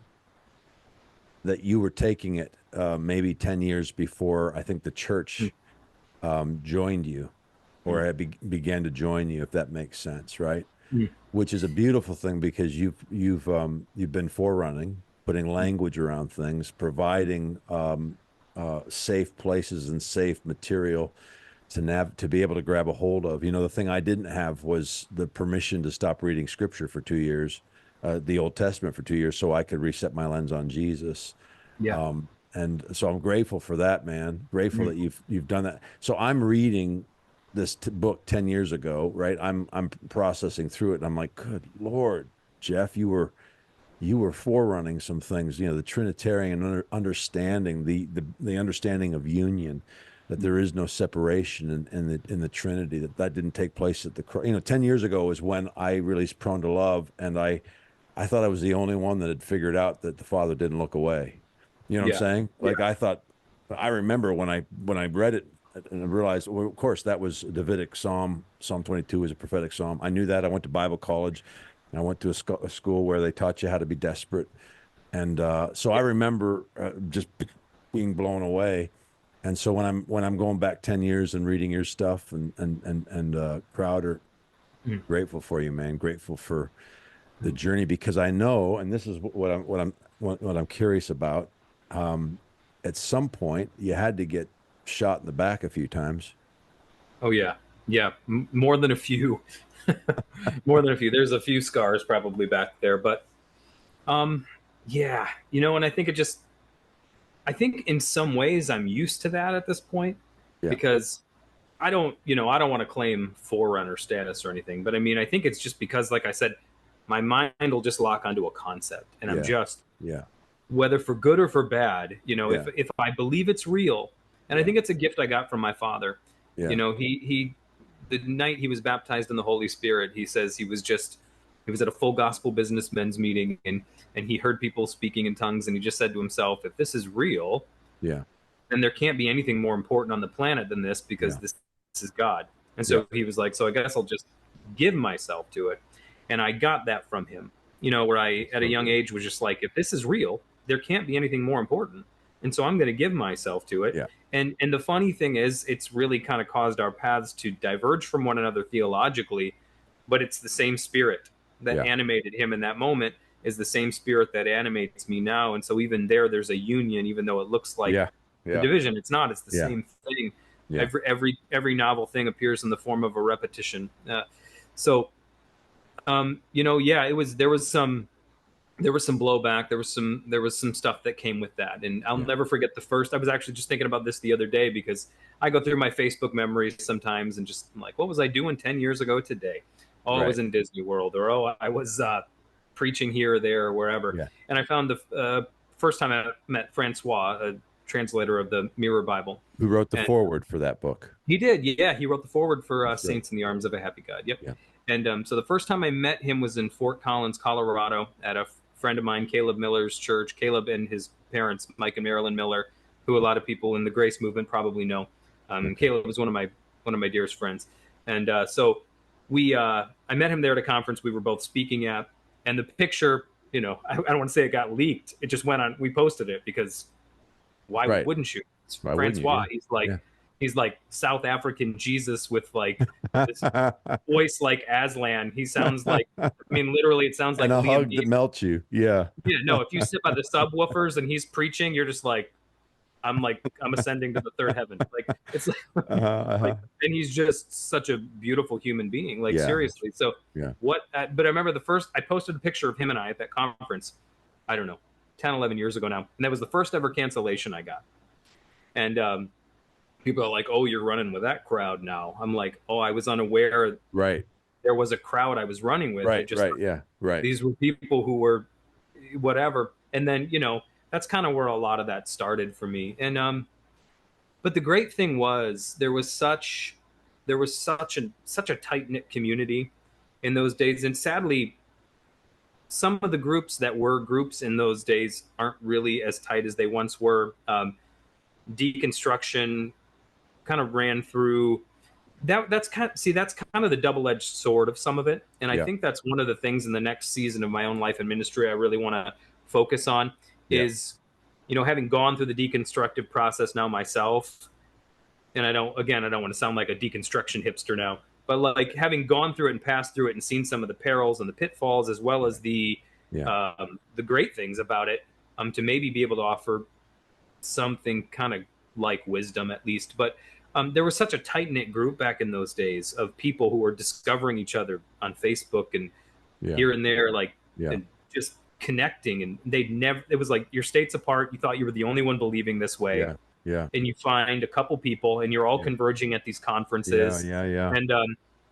you were taking it maybe 10 years before I think the church joined you, or began to join you, if that makes sense, right? Mm. Which is a beautiful thing, because you've been forerunning, putting language around things, providing safe places and safe material to be able to grab a hold of. The thing I didn't have was the permission to stop reading scripture for 2 years, the Old Testament for 2 years, so I could reset my lens on Jesus. Yeah. And so I'm grateful for that, man. Grateful Mm. that you've done that. So I'm reading this book 10 years ago, right? I'm processing through it, and I'm like, good Lord, Jeff, you were forerunning some things, the Trinitarian understanding, the understanding of union, that there is no separation in the Trinity, that didn't take place at the cross. 10 years ago is when I released Prone to Love, and I thought I was the only one that had figured out that the Father didn't look away. You know what I'm Yeah. saying? Yeah. Like, I remember when I read it and I realized, well, of course, that was a Davidic Psalm. Psalm 22 is a prophetic psalm. I knew that. I went to Bible college. I went to a school where they taught you how to be desperate. And so I remember just being blown away. And so when I'm going back 10 years and reading your stuff, and Crowder, Mm. grateful for you, man. Grateful for the journey, because I know, and this is what I'm curious about. At some point, you had to get shot in the back a few times. Oh yeah. Yeah. More than a few. More than a few. There's a few scars probably back there, but um, yeah. And I think in some ways I'm used to that at this point, Yeah, because I don't want to claim forerunner status or anything, but I mean, I think it's just because, like I said, my mind will just lock onto a concept, and I'm yeah, just, yeah, whether for good or for bad, yeah, if I believe it's real, and I yeah, think it's a gift I got from my father. yeah, He the night he was baptized in the Holy Spirit, he says he was at a full gospel businessmen's meeting, and he heard people speaking in tongues, and he just said to himself, if this is real, yeah, then there can't be anything more important on the planet than this, because yeah, this is God. And yeah, so he was like, so I guess I'll just give myself to it. And I got that from him, where I, at a so young good. age, was just like, if this is real, there can't be anything more important. And so I'm going to give myself to it. Yeah, And the funny thing is, it's really kind of caused our paths to diverge from one another theologically, but it's the same spirit that yeah, animated him in that moment is the same spirit that animates me now. And so even there's a union, even though it looks like yeah, a yeah, division. It's not. It's the yeah, same thing. yeah, Every novel thing appears in the form of a repetition. So yeah, there was some blowback. There was some stuff that came with that, and I'll yeah. never forget the first. I was actually just thinking about this the other day, because I go through my Facebook memories sometimes and just, I'm like, what was I doing 10 years ago today? Oh, I Right. was in Disney World, or oh, I was preaching here or there or wherever. Yeah. And I found the first time I met Francois, a translator of the Mirror Bible. Who wrote the And foreword for that book? he did, yeah. He wrote the foreword for That's great. Saints in the Arms of a Happy God. Yep. Yeah. And so the first time I met him was in Fort Collins, Colorado, at a friend of mine, Caleb Miller's church. Caleb and his parents, Mike and Marilyn Miller, who a lot of people in the Grace movement probably know. Caleb was one of my dearest friends, and so I met him there at a conference we were both speaking at, and the picture, I don't want to say it got leaked. It just went on. We posted it because why wouldn't you? It's Francois. He's like South African Jesus with like this voice like Aslan. He sounds like, literally, it sounds like and a Liam hug that melts you. Yeah. Yeah. No, if you sit by the subwoofers and he's preaching, you're just like, I'm ascending to the third heaven. Like it's like, and he's just such a beautiful human being. Like seriously. So but I remember I posted a picture of him and I at that conference, I don't know, 10, 11 years ago now. And that was the first ever cancellation I got. And, people are like, "Oh, you're running with that crowd now." I'm like, "Oh, I was unaware. Right. There was a crowd I was running with. Right. Right. These were people who were whatever." And then, that's kind of where a lot of that started for me. And but the great thing was there was such a tight-knit community in those days. And sadly, some of the groups that were groups in those days aren't really as tight as they once were. Deconstruction kind of ran through that's kind of the double-edged sword of some of it. And I think that's one of the things in the next season of my own life and ministry I really want to focus on is, having gone through the deconstructive process now myself. And I don't want to sound like a deconstruction hipster now, but like having gone through it and passed through it and seen some of the perils and the pitfalls, as well as the great things about it, to maybe be able to offer something kind of like wisdom at least. But there was such a tight-knit group back in those days of people who were discovering each other on Facebook and here and there, and just connecting. And it was like you're states apart. You thought you were the only one believing this way. And you find a couple people and you're all converging at these conferences. And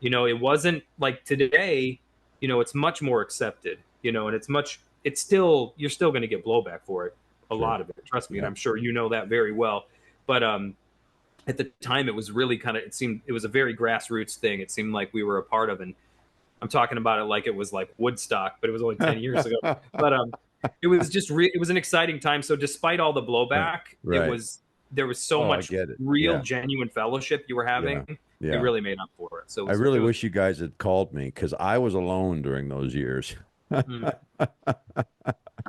it wasn't like today, it's much more accepted, and you're still going to get blowback for it. A lot of it, trust me. And I'm sure you know that very well. But at the time, it was really it was a very grassroots thing. It seemed like we were a part of, and I'm talking about it like it was like Woodstock, but it was only 10 years ago. But it was just it was an exciting time. So despite all the blowback, there was so much real, genuine fellowship you were having. It really made up for it. So I really wish you guys had called me, because I was alone during those years.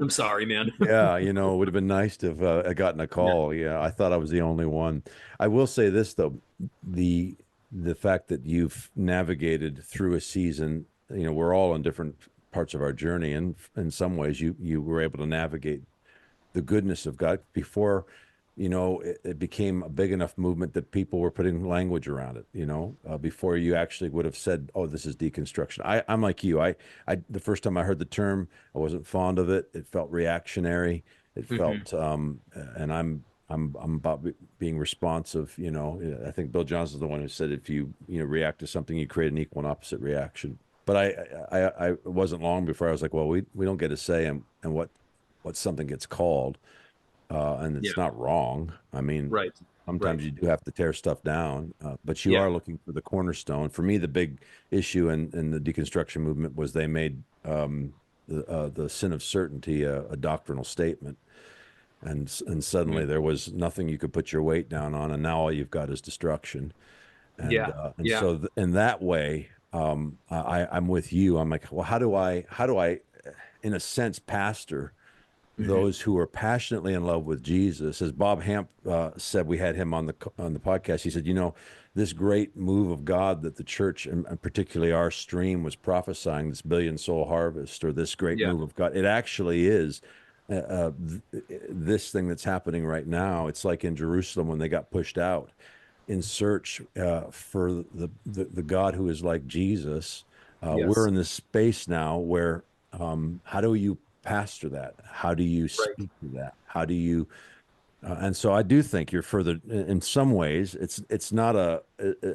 I'm sorry, man. It would have been nice to have gotten a call. I thought I was the only one. I will say this, though, the fact that you've navigated through a season, we're all in different parts of our journey, and in some ways you were able to navigate the goodness of God before it became a big enough movement that people were putting language around it, before you actually would have said, "Oh, this is deconstruction." I'm like you. The first time I heard the term, I wasn't fond of it. It felt reactionary. It felt, and I'm about being responsive. I think Bill Johnson's the one who said, if you react to something, you create an equal and opposite reaction. But I it wasn't long before I was like, well, we don't get a say in what something gets called. And it's not wrong. Sometimes you do have to tear stuff down, but you are looking for the cornerstone. For me, the big issue in the deconstruction movement was they made the sin of certainty a doctrinal statement, and suddenly there was nothing you could put your weight down on, and now all you've got is destruction. And, so in that way, I'm with you. I'm like, well, how do I, in a sense, pastor those who are passionately in love with Jesus? As Bob Hamp said, we had him on the podcast. He said, this great move of God that the church, and particularly our stream, was prophesying, this billion soul harvest, or this great move of God, it actually is this thing that's happening right now. It's like in Jerusalem when they got pushed out in search for the God who is like Jesus. We're in this space now where how do you pastor that? How do you speak to that? How do you and so I do think you're further in some ways. It's not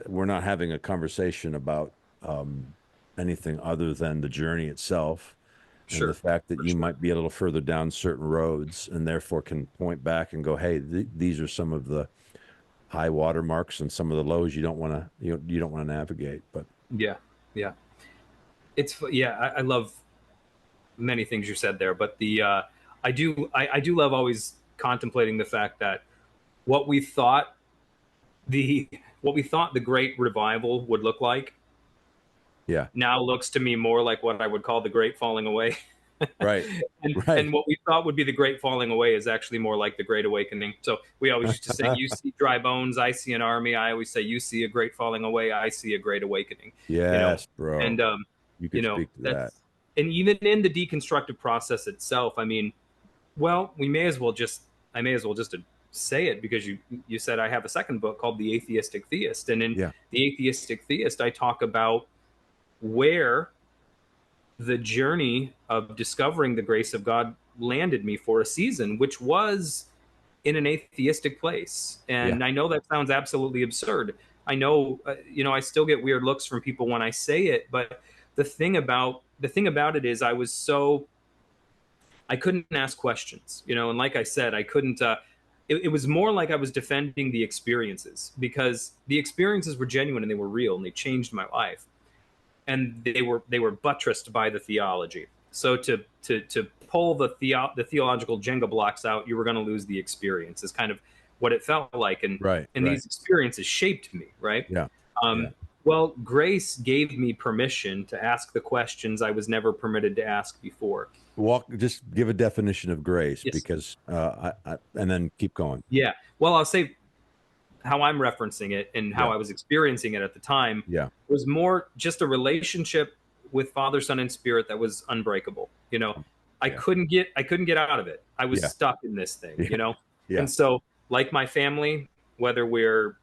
we're not having a conversation about anything other than the journey itself, And the Sure. fact that For you sure. might be a little further down certain roads and therefore can point back and go, hey, these are some of the high water marks and some of the lows you don't want to you don't want to navigate. But Yeah. Yeah. Yeah, I love many things you said there, but I do love always contemplating the fact that what we thought the what we thought the great revival would look like yeah, now looks to me more like what I would call the great falling away. right, And right. what we thought would be the great falling away is actually more like the great awakening. So we always used to say, you see dry bones, I see an army. I always say, you see a great falling away, I see a great awakening. You know, Yes, and bro. You you could know speak to that. that's and even in the deconstructive process itself, I mean, well, we may as well just I may as well just say it because you said I have a second book called The Atheistic Theist, and in Yeah, The Atheistic Theist, I talk about where the journey of discovering the grace of God landed me for a season, which was in an atheistic place. yeah, And I know that sounds absolutely absurd. I know, I still get weird looks from people when I say it, but the thing about it is, I couldn't ask questions, and like I said, I couldn't. It was more like I was defending the experiences because the experiences were genuine and they were real and they changed my life, and they were buttressed by the theology. So to pull the theological Jenga blocks out, you were going to lose the experience. Is kind of what it felt like, and right, and right. these experiences shaped me, right? Yeah, yeah. Well, grace gave me permission to ask the questions I was never permitted to ask before. Just give a definition of grace Yes. because and then keep going. Yeah. Well, I'll say how I'm referencing it and how Yeah, I was experiencing it at the time yeah, was more just a relationship with Father, Son, and Spirit that was unbreakable. yeah, I couldn't get out of it. I was yeah, stuck in this thing, yeah, yeah, And so, like my family, whether we're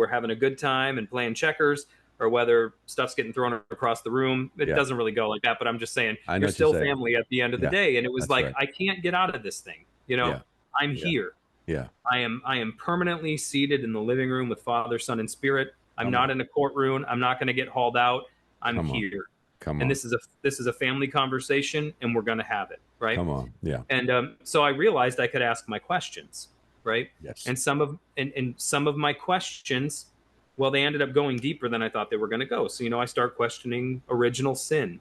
having a good time and playing checkers or whether stuff's getting thrown across the room, it yeah. doesn't really go like that. But I'm just saying, I know you're what you're still saying. family at the end of the Yeah, day. And it was that's like, right. I can't get out of this thing. Yeah, I'm yeah, here. yeah. I am permanently seated in the living room with Father, Son, and Spirit. I'm Come not on, in a courtroom. I'm not going to get hauled out. I'm come on, here, come and on, this is a family conversation, and we're going to have it, right? come on. Yeah, And so I realized I could ask my questions, right? yes. And some of my questions, well, they ended up going deeper than I thought they were going to go. So I start questioning original sin.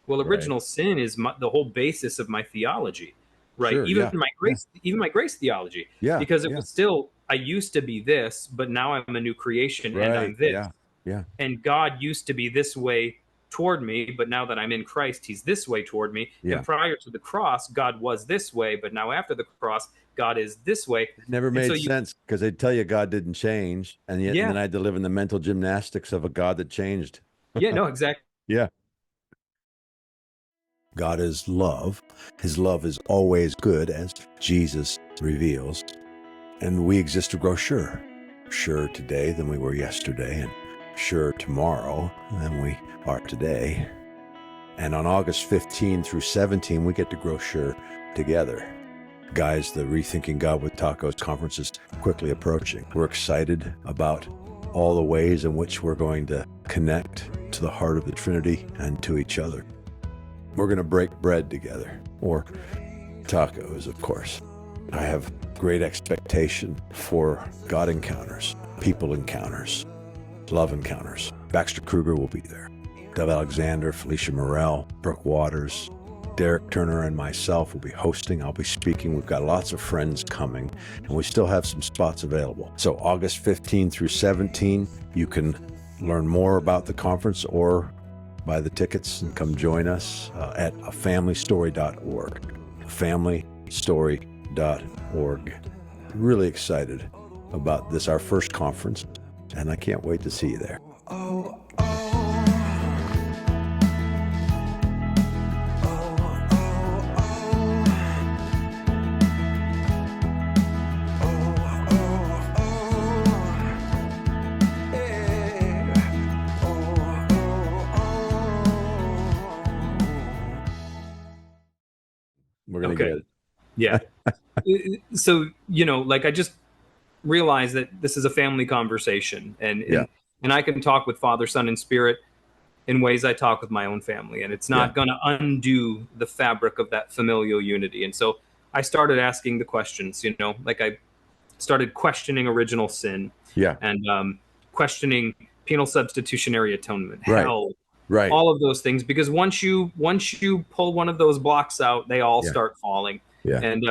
Well, Right. original sin is the whole basis of my theology, right? Sure. Yeah. Yeah. Even my grace theology, Yeah. because it Yeah. was still I used to be this, but now I'm a new creation and Right. I'm this. Yeah. Yeah. And God used to be this way toward me, but now that I'm in Christ, He's this way toward me. And Yeah. prior to the cross, God was this way, but now after the cross, God is this way. It never And so made you, sense because they'd tell you God didn't change, and yeah, then I had to live in the mental gymnastics of a God that changed. yeah, no, exactly. Yeah. God is love. His love is always good, as Jesus reveals. And we exist to grow sure. Sure today than we were yesterday, and sure tomorrow than we are today. And on August 15 through 17, we get to grow sure together. Guys, the Rethinking God with Tacos conference is quickly approaching. We're excited about all the ways in which we're going to connect to the heart of the Trinity and to each other. We're going to break bread together, or tacos, of course. I have great expectation for God encounters, people encounters, love encounters. Baxter Kruger will be there. Dove Alexander, Felicia Morel, Brooke Waters, Derek Turner, and myself will be hosting. I'll be speaking. We've got lots of friends coming, and we still have some spots available. So August 15 through 17, you can learn more about the conference or buy the tickets and come join us at afamilystory.org. Afamilystory.org. Really excited about this, our first conference, and I can't wait to see you there. We're going to Okay. get it. Yeah. So, like I just realized that this is a family conversation, and Yeah. and I can talk with Father, Son, and Spirit in ways I talk with my own family, and it's not going to undo the fabric of that familial unity. And so I started asking the questions, like I started questioning original sin, and questioning penal substitutionary atonement, hell, all of those things, because once you pull one of those blocks out, they all start falling, and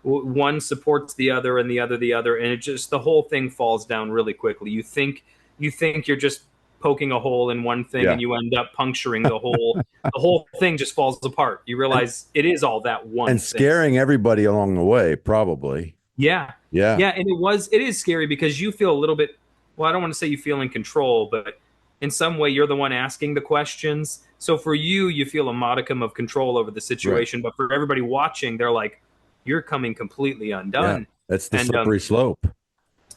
one supports the other, and the other, and it just, the whole thing falls down really quickly. You think you're just poking a hole in one thing, and you end up puncturing the whole the whole thing just falls apart. You realize it is all that one and thing. Scaring everybody along the way, probably. Yeah. And it is scary because you feel a little bit, well, I don't want to say you feel in control, but in some way you're the one asking the questions. So for you feel a modicum of control over the situation, but for everybody watching, they're like, you're coming completely undone. That's the slippery slope.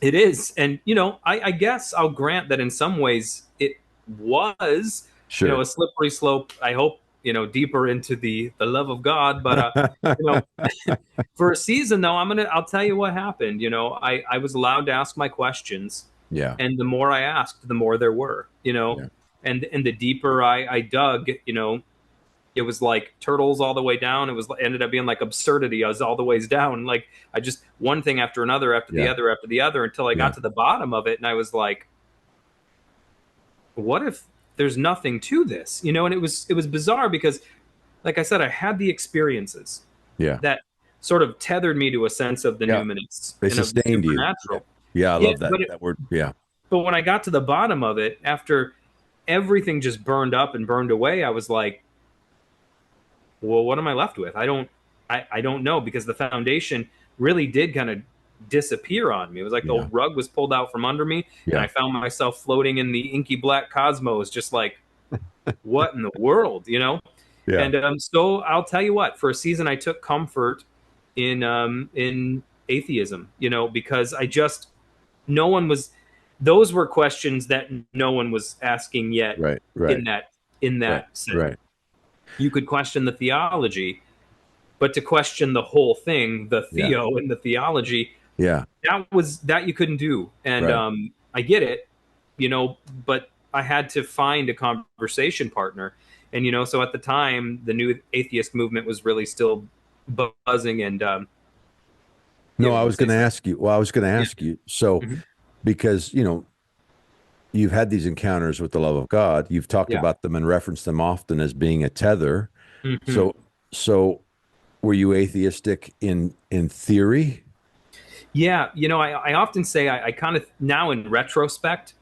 It is. And, I guess I'll grant that in some ways it was, a slippery slope. I hope, deeper into the love of God. But, for a season, though, I'll tell you what happened. I was allowed to ask my questions. Yeah. And the more I asked, the more there were, and the deeper I dug, it was like turtles all the way down. It ended up being like absurdity. I was all the ways down. Like I just, one thing after another, after the other, after the other, until I got to the bottom of it. And I was like, what if there's nothing to this? And it was bizarre because, like I said, I had the experiences that sort of tethered me to a sense of the numinous. They sustained you. Yeah, I love that word. Yeah. But when I got to the bottom of it, after everything just burned up and burned away, I was like, well, what am I left with? I don't know, because the foundation really did kind of disappear on me. It was like the rug was pulled out from under me, and I found myself floating in the inky black cosmos, just like, what in the world, And so I'll tell you what, for a season I took comfort in atheism, because those were questions that no one was asking yet. In that sense. You could question the theology, but to question the whole thing, the theo and the theology, that you couldn't do. And I get it, but I had to find a conversation partner. And, so at the time, the new atheist movement was really still buzzing. And I was going to ask you. So, because, you've had these encounters with the love of God. You've talked about them and referenced them often as being a tether. So were you atheistic in theory? Yeah. I often say I kind of, now in retrospect,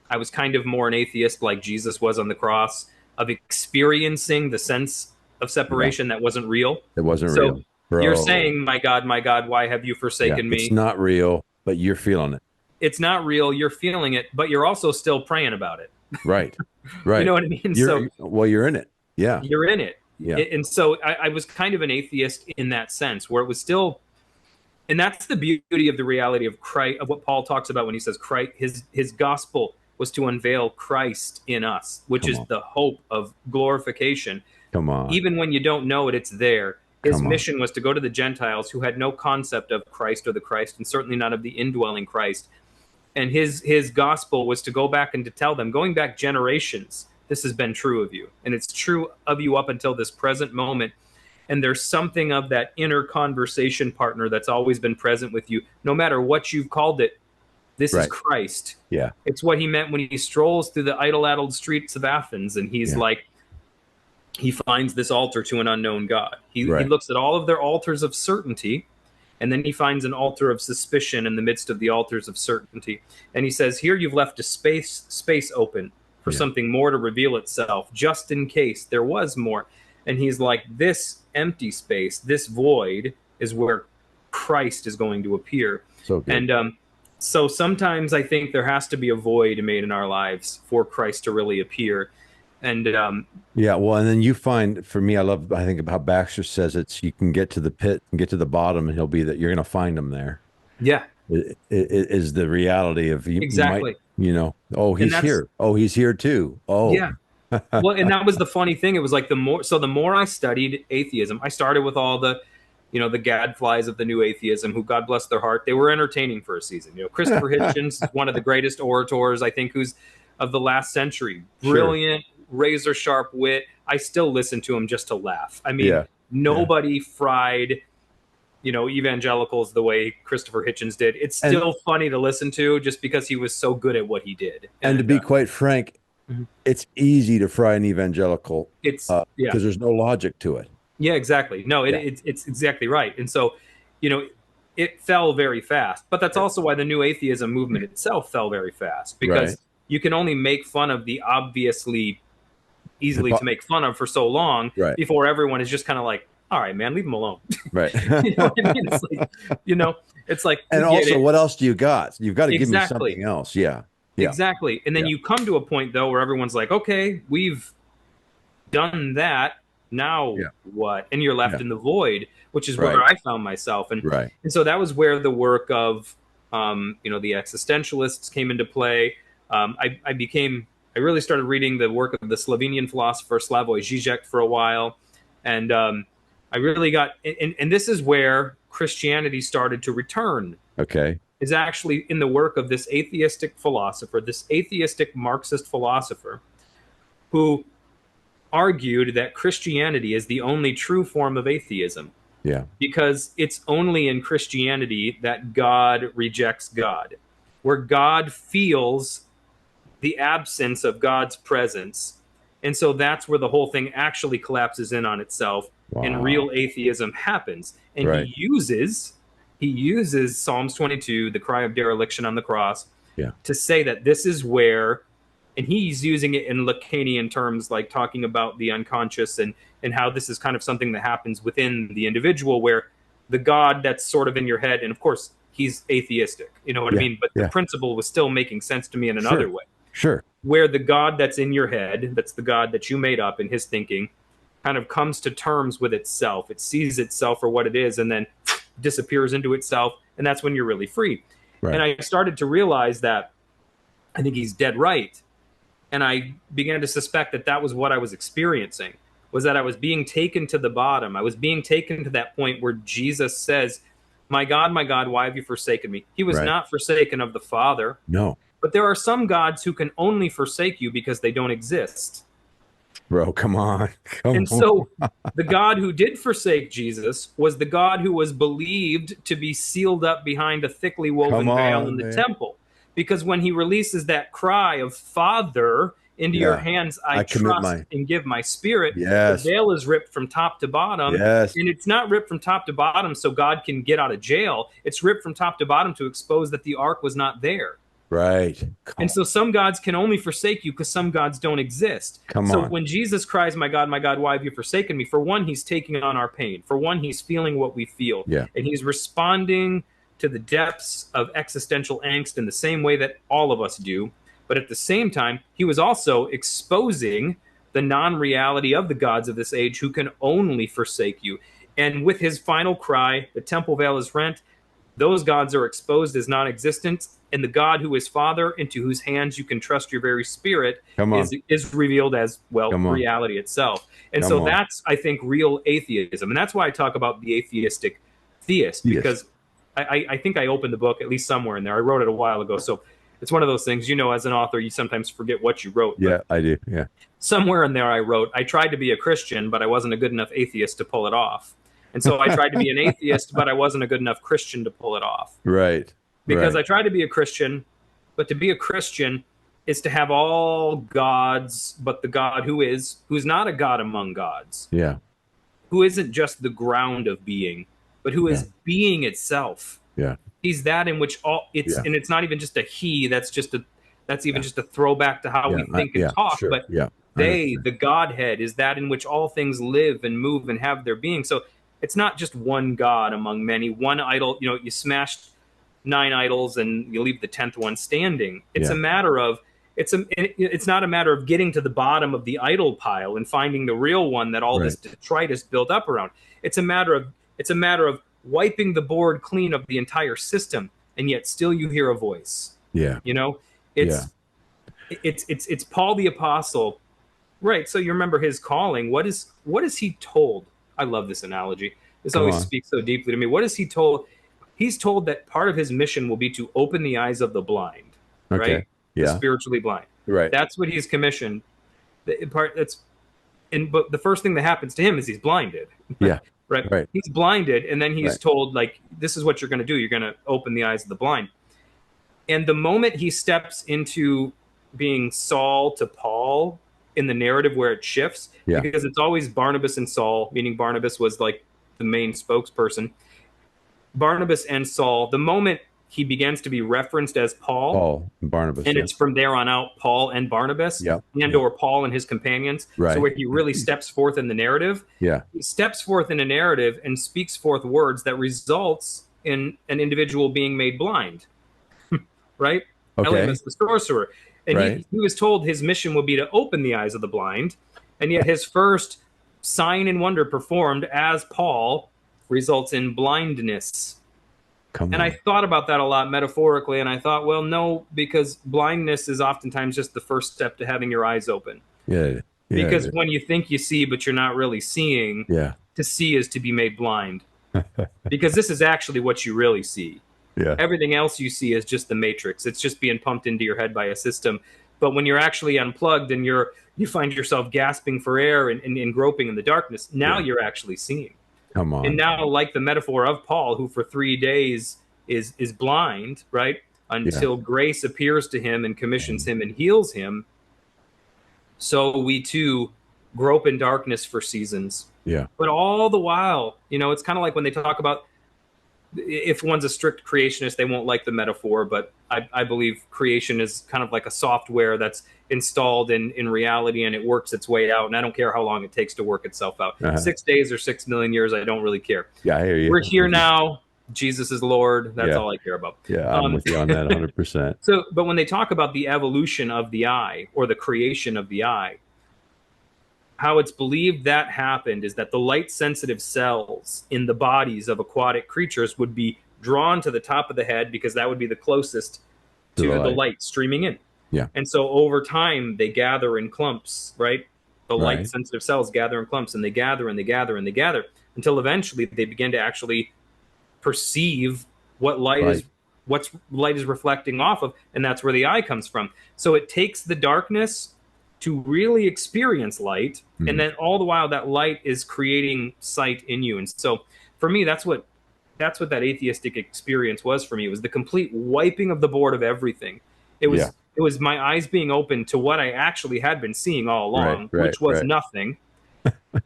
I was kind of more an atheist like Jesus was on the cross, of experiencing the sense of separation that wasn't real. It wasn't real. Bro. You're saying, my God, why have you forsaken me? It's not real, but you're feeling it. It's not real. You're feeling it, but you're also still praying about it. Right. You know what I mean? You're in it. Yeah. You're in it. Yeah. And so I was kind of an atheist in that sense, where it was still, and that's the beauty of the reality of Christ, of what Paul talks about when he says Christ, his gospel was to unveil Christ in us, which is the hope of glorification. Come on. Even when you don't know it, it's there. His mission was to go to the Gentiles who had no concept of Christ or the Christ, and certainly not of the indwelling Christ. And his gospel was to go back and to tell them, going back generations, this has been true of you. And it's true of you up until this present moment. And there's something of that inner conversation partner that's always been present with you, no matter what you've called it. This is Christ. Yeah. It's what he meant when he strolls through the idol-addled streets of Athens, and he's like, he finds this altar to an unknown God. He looks at all of their altars of certainty, and then he finds an altar of suspicion in the midst of the altars of certainty. And he says, here you've left a space open for something more to reveal itself, just in case there was more. And he's like, this empty space, this void, is where Christ is going to appear. So good. And so sometimes I think there has to be a void made in our lives for Christ to really appear. And and then you find, for me, I think how Baxter says it's, you can get to the pit and get to the bottom, and you're going to find him there. Yeah. It is the reality of exactly. He's here. Oh, he's here too. Oh, yeah. Well, and that was the funny thing. It was like the more I studied atheism, I started with all the, the gadflies of the new atheism, who, God bless their heart, they were entertaining for a season. Christopher Hitchens is one of the greatest orators, I think, who's of the last century. Brilliant, razor sharp wit. I still listen to him just to laugh. I mean, Yeah. nobody fried, evangelicals the way Christopher Hitchens did. It's still funny to listen to just because he was so good at what he did. And to be quite frank, it's easy to fry an evangelical because there's no logic to it. Yeah, exactly. No, it's exactly right. And so, it fell very fast. But that's also why the new atheism movement itself fell very fast, because you can only make fun of the obviously easily to make fun of for so long before everyone is just kind of like, all right, man, leave them alone. Right. You know what I mean? It's like, and also, what else do you got? You've got to give me something else. Yeah. Exactly. And then you come to a point, though, where everyone's like, okay, we've done that. Now what? And you're left in the void, which is where I found myself. And so that was where the work of, the existentialists came into play. I really started reading the work of the Slovenian philosopher Slavoj Žižek for a while. And I really got, and this is where Christianity started to return. Okay. Is actually in the work of this atheistic philosopher, this atheistic Marxist philosopher, who argued that Christianity is the only true form of atheism. Yeah. Because it's only in Christianity that God rejects God, where God feels the absence of God's presence. And so that's where the whole thing actually collapses in on itself, and real atheism happens. And he uses Psalms 22, the cry of dereliction on the cross, to say that this is where, and he's using it in Lacanian terms, like talking about the unconscious and how this is kind of something that happens within the individual, where the God that's sort of in your head, and of course he's atheistic, you know what I mean? But the principle was still making sense to me in another way. Sure. Where the God that's in your head, that's the God that you made up in his thinking, kind of comes to terms with itself. It sees itself for what it is and then disappears into itself. And that's when you're really free. Right. And I started to realize that I think he's dead right. And I began to suspect that that was what I was experiencing, was that I was being taken to the bottom. I was being taken to that point where Jesus says, my God, why have you forsaken me? He was not forsaken of the Father. No. But there are some gods who can only forsake you because they don't exist. Bro, come on. So the God who did forsake Jesus was the God who was believed to be sealed up behind a thickly woven veil in the temple. Because when he releases that cry of Father, into your hands I trust and give my spirit, the veil is ripped from top to bottom. And it's not ripped from top to bottom so God can get out of jail. It's ripped from top to bottom to expose that the ark was not there. Right. And so some gods can only forsake you because some gods don't exist. So when Jesus cries, my God, why have you forsaken me? For one, he's taking on our pain. For one, he's feeling what we feel. And he's responding to the depths of existential angst in the same way that all of us do. But at the same time, he was also exposing the non-reality of the gods of this age who can only forsake you. And with his final cry, the temple veil is rent, those gods are exposed as non-existent, and the God who is Father, into whose hands you can trust your very spirit, is revealed as, reality itself. And so that's, I think, real atheism. And that's why I talk about the atheistic theist, because I think I opened the book, at least somewhere in there. I wrote it a while ago. So it's one of those things, as an author, you sometimes forget what you wrote. Yeah, I do. Yeah. Somewhere in there I wrote, I tried to be a Christian, but I wasn't a good enough atheist to pull it off. And so I tried to be an atheist, but I wasn't a good enough Christian to pull it off. Right. Because I tried to be a Christian, but to be a Christian is to have all gods, but the God who's not a God among gods. Yeah. Who isn't just the ground of being, but who is being itself. Yeah. He's that in which all it's, and it's not even just a he, that's just a throwback to how we think and talk, but the Godhead is that in which all things live and move and have their being. So it's not just one God among many, one idol, you smashed 9 idols and you leave the 10th one standing. It's a matter of, it's not a matter of getting to the bottom of the idol pile and finding the real one that all this detritus built up around. It's a matter of wiping the board clean of the entire system, and yet still you hear a voice. Yeah. It's Paul the Apostle. Right. So you remember his calling. What is he told? I love this analogy. This always speaks so deeply to me. What is he told? He's told that part of his mission will be to open the eyes of the blind, right? Yeah. The spiritually blind. Right. That's what he's commissioned. the part that's, but the first thing that happens to him is he's blinded. Yeah. Right. He's blinded, and then he's Right. told, like, this is what you're going to do. You're going to open the eyes of the blind. And the moment he steps into being Saul to Paul in the narrative where it shifts, Yeah. because it's always Barnabas and Saul, meaning Barnabas was like the main spokesperson. Barnabas and Saul, the moment he begins to be referenced as Paul and Barnabas, and it's from there on out Paul and Barnabas, or Paul and his companions. Right. So where he really steps forth in the narrative, he steps forth in a narrative and speaks forth words that results in an individual being made blind. Right? Okay. Elymas the sorcerer. And he was told his mission would be to open the eyes of the blind, and yet his first sign and wonder performed as Paul results in blindness. And I thought about that a lot metaphorically, and I thought, well, no, because blindness is oftentimes just the first step to having your eyes open. Because when you think you see, but you're not really seeing, to see is to be made blind. Because this is actually what you really see. Everything else you see is just the matrix. It's just being pumped into your head by a system. But when you're actually unplugged and you find yourself gasping for air and groping in the darkness, now you're actually seeing. Come on. And now, like the metaphor of Paul, who for 3 days is blind, right? Until grace appears to him and commissions him and heals him. So we too grope in darkness for seasons. But all the while, it's kind of like when they talk about, if one's a strict creationist, they won't like the metaphor, but I believe creation is kind of like a software that's installed in reality, and it works its way out. And I don't care how long it takes to work itself out. 6 days or 6 million years, I don't really care. I hear you. We're here now. Jesus is Lord. That's all I care about. I'm with you on that 100%. So, but when they talk about the evolution of the eye or the creation of the eye, how it's believed that happened is that the light-sensitive cells in the bodies of aquatic creatures would be drawn to the top of the head because that would be the closest to the light streaming in. And so over time, they gather in clumps, right? The light-sensitive cells gather in clumps, and they gather and they gather and they gather until eventually they begin to actually perceive what light is reflecting off of, and that's where the eye comes from. So it takes the darkness to really experience light, and then all the while that light is creating sight in you. And so for me, that's what that atheistic experience was for me. It was the complete wiping of the board of everything. It was my eyes being open to what I actually had been seeing all along, which was nothing.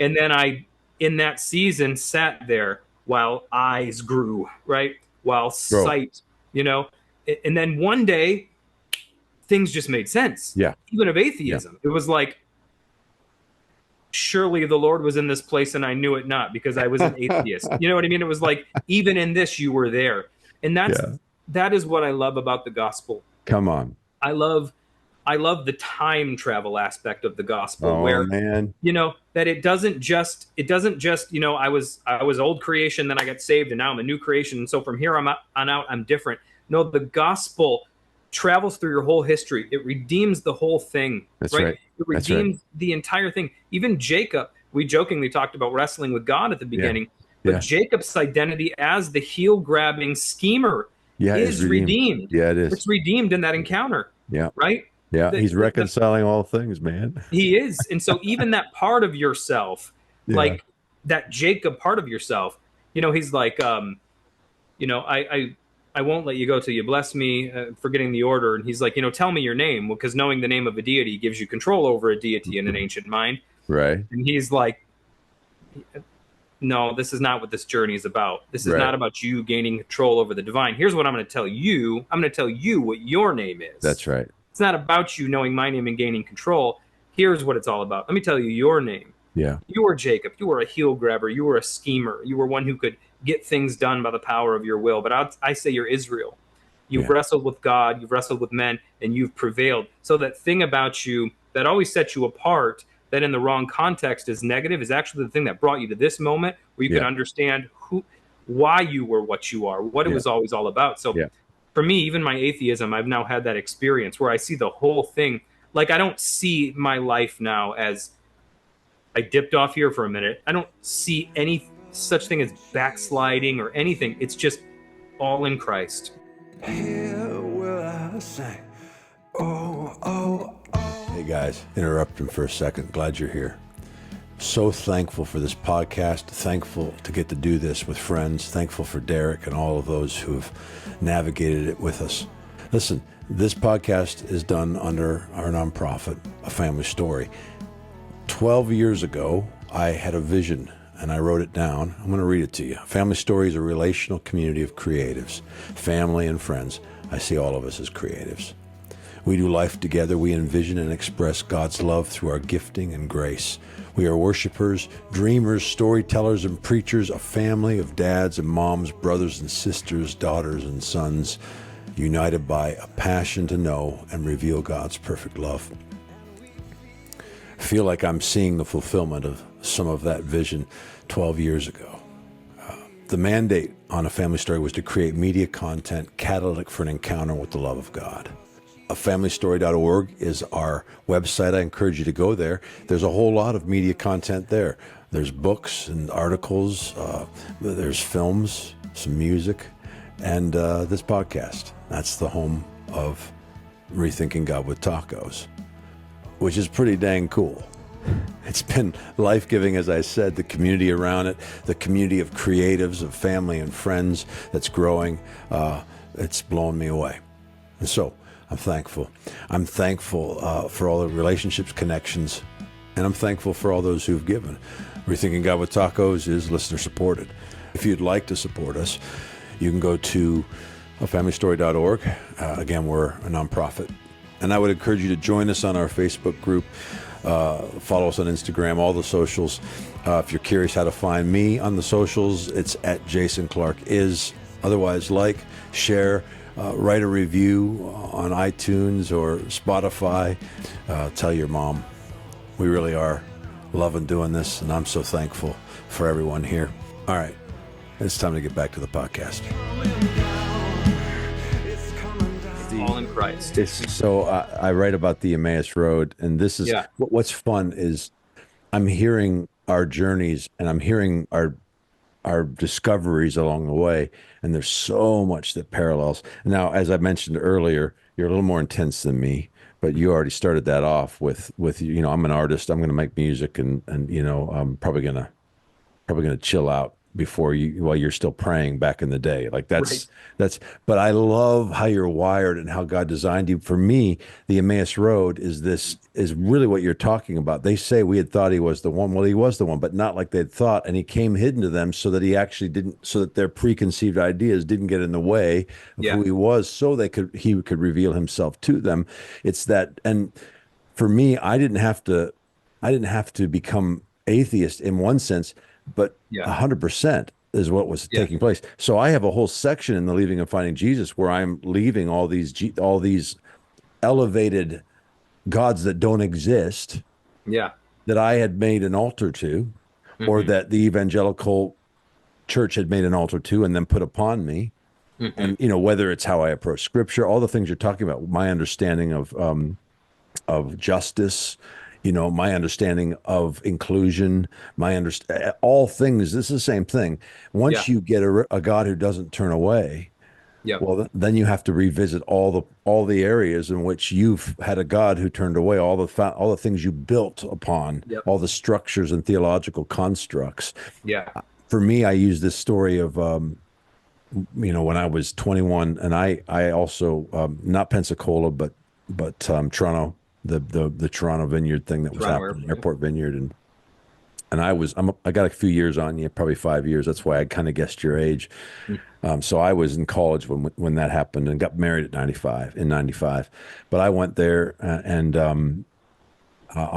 And then I, in that season, sat there while eyes grew, right? While sight, and then one day things just made sense. Even of atheism. It was like, surely the Lord was in this place and I knew it not because I was an atheist. You know what I mean? It was like, even in this, you were there. And that is what I love about the gospel. Come on. I love the time travel aspect of the gospel, where that it doesn't just I was old creation, then I got saved, and now I'm a new creation, and so from here on out I'm different. No, the gospel travels through your whole history. It redeems the whole thing. That's right. It redeems the entire thing. Even Jacob, we jokingly talked about wrestling with God at the beginning, but Jacob's identity as the heel-grabbing schemer is redeemed. It is. It's redeemed in that encounter. Right? He's reconciling all things, man. He is. And so even that part of yourself, like that Jacob part of yourself, he's like, I won't let you go till you bless me, forgetting the order. And he's like, tell me your name, because knowing the name of a deity gives you control over a deity in an ancient mind. Right. And he's like, no, this is not what this journey is about. This is not about you gaining control over the divine. Here's what I'm going to tell you. I'm going to tell you what your name is. That's right. It's not about you knowing my name and gaining control. Here's what it's all about. Let me tell you your name. You were Jacob. You were a heel grabber. You were a schemer. You were one who could get things done by the power of your will. But I say you're Israel. You've wrestled with God. You've wrestled with men, and you've prevailed. So that thing about you that always sets you apart, that in the wrong context is negative, is actually the thing that brought you to this moment where you can understand why you were what you are, what it was always all about. So for me, even my atheism, I've now had that experience where I see the whole thing. Like, I don't see my life now as I dipped off here for a minute. I don't see any such thing as backsliding or anything. It's just all in Christ. Here will I sing. Oh, oh, oh. Hey guys, interrupting for a second. Glad you're here. So thankful for this podcast. Thankful to get to do this with friends. Thankful for Derek and all of those who have navigated it with us. Listen, this podcast is done under our nonprofit, A Family Story. 12 years ago, I had a vision and I wrote it down. I'm going to read it to you. Family Story is a relational community of creatives, family and friends. I see all of us as creatives. We do life together. We envision and express God's love through our gifting and grace. We are worshipers, dreamers, storytellers, and preachers, a family of dads and moms, brothers and sisters, daughters and sons, united by a passion to know and reveal God's perfect love. I feel like I'm seeing the fulfillment of some of that vision 12 years ago. The mandate on A Family Story was to create media content catalytic for an encounter with the love of God. afamilystory.org is our website. I encourage you to go there. There's a whole lot of media content there. There's books and articles. There's films, some music, and this podcast. That's the home of Rethinking God with Tacos, which is pretty dang cool. It's been life-giving, as I said, the community around it, the community of creatives, of family and friends that's growing. It's blown me away. And so I'm thankful. I'm thankful for all the relationships, connections, and I'm thankful for all those who've given. Rethinking God with Tacos is listener supported. If you'd like to support us, you can go to afamilystory.org. Again, we're a nonprofit. And I would encourage you to join us on our Facebook group. Follow us on Instagram, all the socials. If you're curious how to find me on the socials, it's at Jason Clark is. Otherwise, like, share, write a review on iTunes or Spotify. Tell your mom. We really are loving doing this, and I'm so thankful for everyone here. All right, it's time to get back to the podcast. All in Christ. So I write about the Emmaus Road, and this is what's fun is I'm hearing our journeys and I'm hearing our discoveries along the way, and there's so much that parallels. Now, as I mentioned earlier, you're a little more intense than me, but you already started that off with I'm an artist. I'm going to make music, and I'm probably gonna chill out while you're still praying back in the day. Like that's but I love how you're wired and how God designed you. For me, the Emmaus Road is really what you're talking about. They say we had thought he was the one. Well, he was the one, but not like they'd thought. And he came hidden to them so that he actually didn't, so that their preconceived ideas didn't get in the way of who he was, so he could reveal himself to them. It's that. And for me, I didn't have to become atheist in one sense, but 100% is what was taking place. So I have a whole section in the Leaving and Finding Jesus where I'm leaving all these elevated gods that don't exist, that I had made an altar to, or that the evangelical church had made an altar to and then put upon me. And whether it's how I approach scripture, all the things you're talking about, my understanding of justice, my understanding of inclusion, all things. This is the same thing. Once you get a God who doesn't turn away, well, then you have to revisit all the areas in which you've had a God who turned away, all the things you built upon, all the structures and theological constructs. For me, I use this story of when I was 21, and I also not Pensacola, but Toronto. The Toronto Vineyard thing that was happening, Airport Vineyard, and I got a few years on you, probably 5 years. That's why I kind of guessed your age. So I was in college when that happened, and got married in 95. But I went there, and on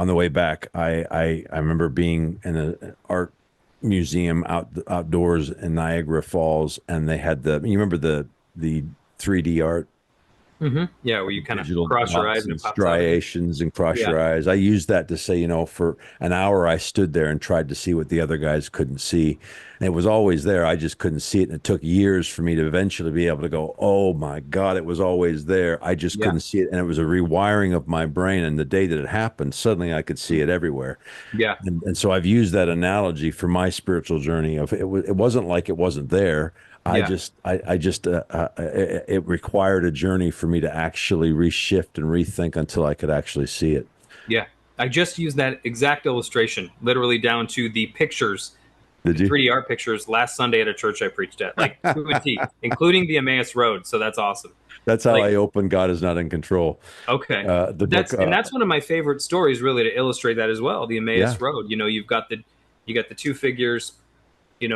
the way back, I remember being in an art museum outdoors in Niagara Falls, and they had you remember the 3D art. Where you kind of cross your eyes and striations and cross your eyes. I used that to say, for an hour I stood there and tried to see what the other guys couldn't see. And it was always there. I just couldn't see it. And it took years for me to eventually be able to go, oh my God, it was always there. I just couldn't see it. And it was a rewiring of my brain. And the day that it happened, suddenly I could see it everywhere. And so I've used that analogy for my spiritual journey of it wasn't like it wasn't there. It required a journey for me to actually reshift and rethink until I could actually see it. Yeah. I just used that exact illustration, literally down to the pictures, Did the you? 3D art pictures last Sunday at a church I preached at, like to a T, including the Emmaus Road. So that's awesome. That's how Like, I open God is not in control. okay. The But book. that's one of my favorite stories really to illustrate that as well. The Yeah. Emmaus Road. You got the two figures, and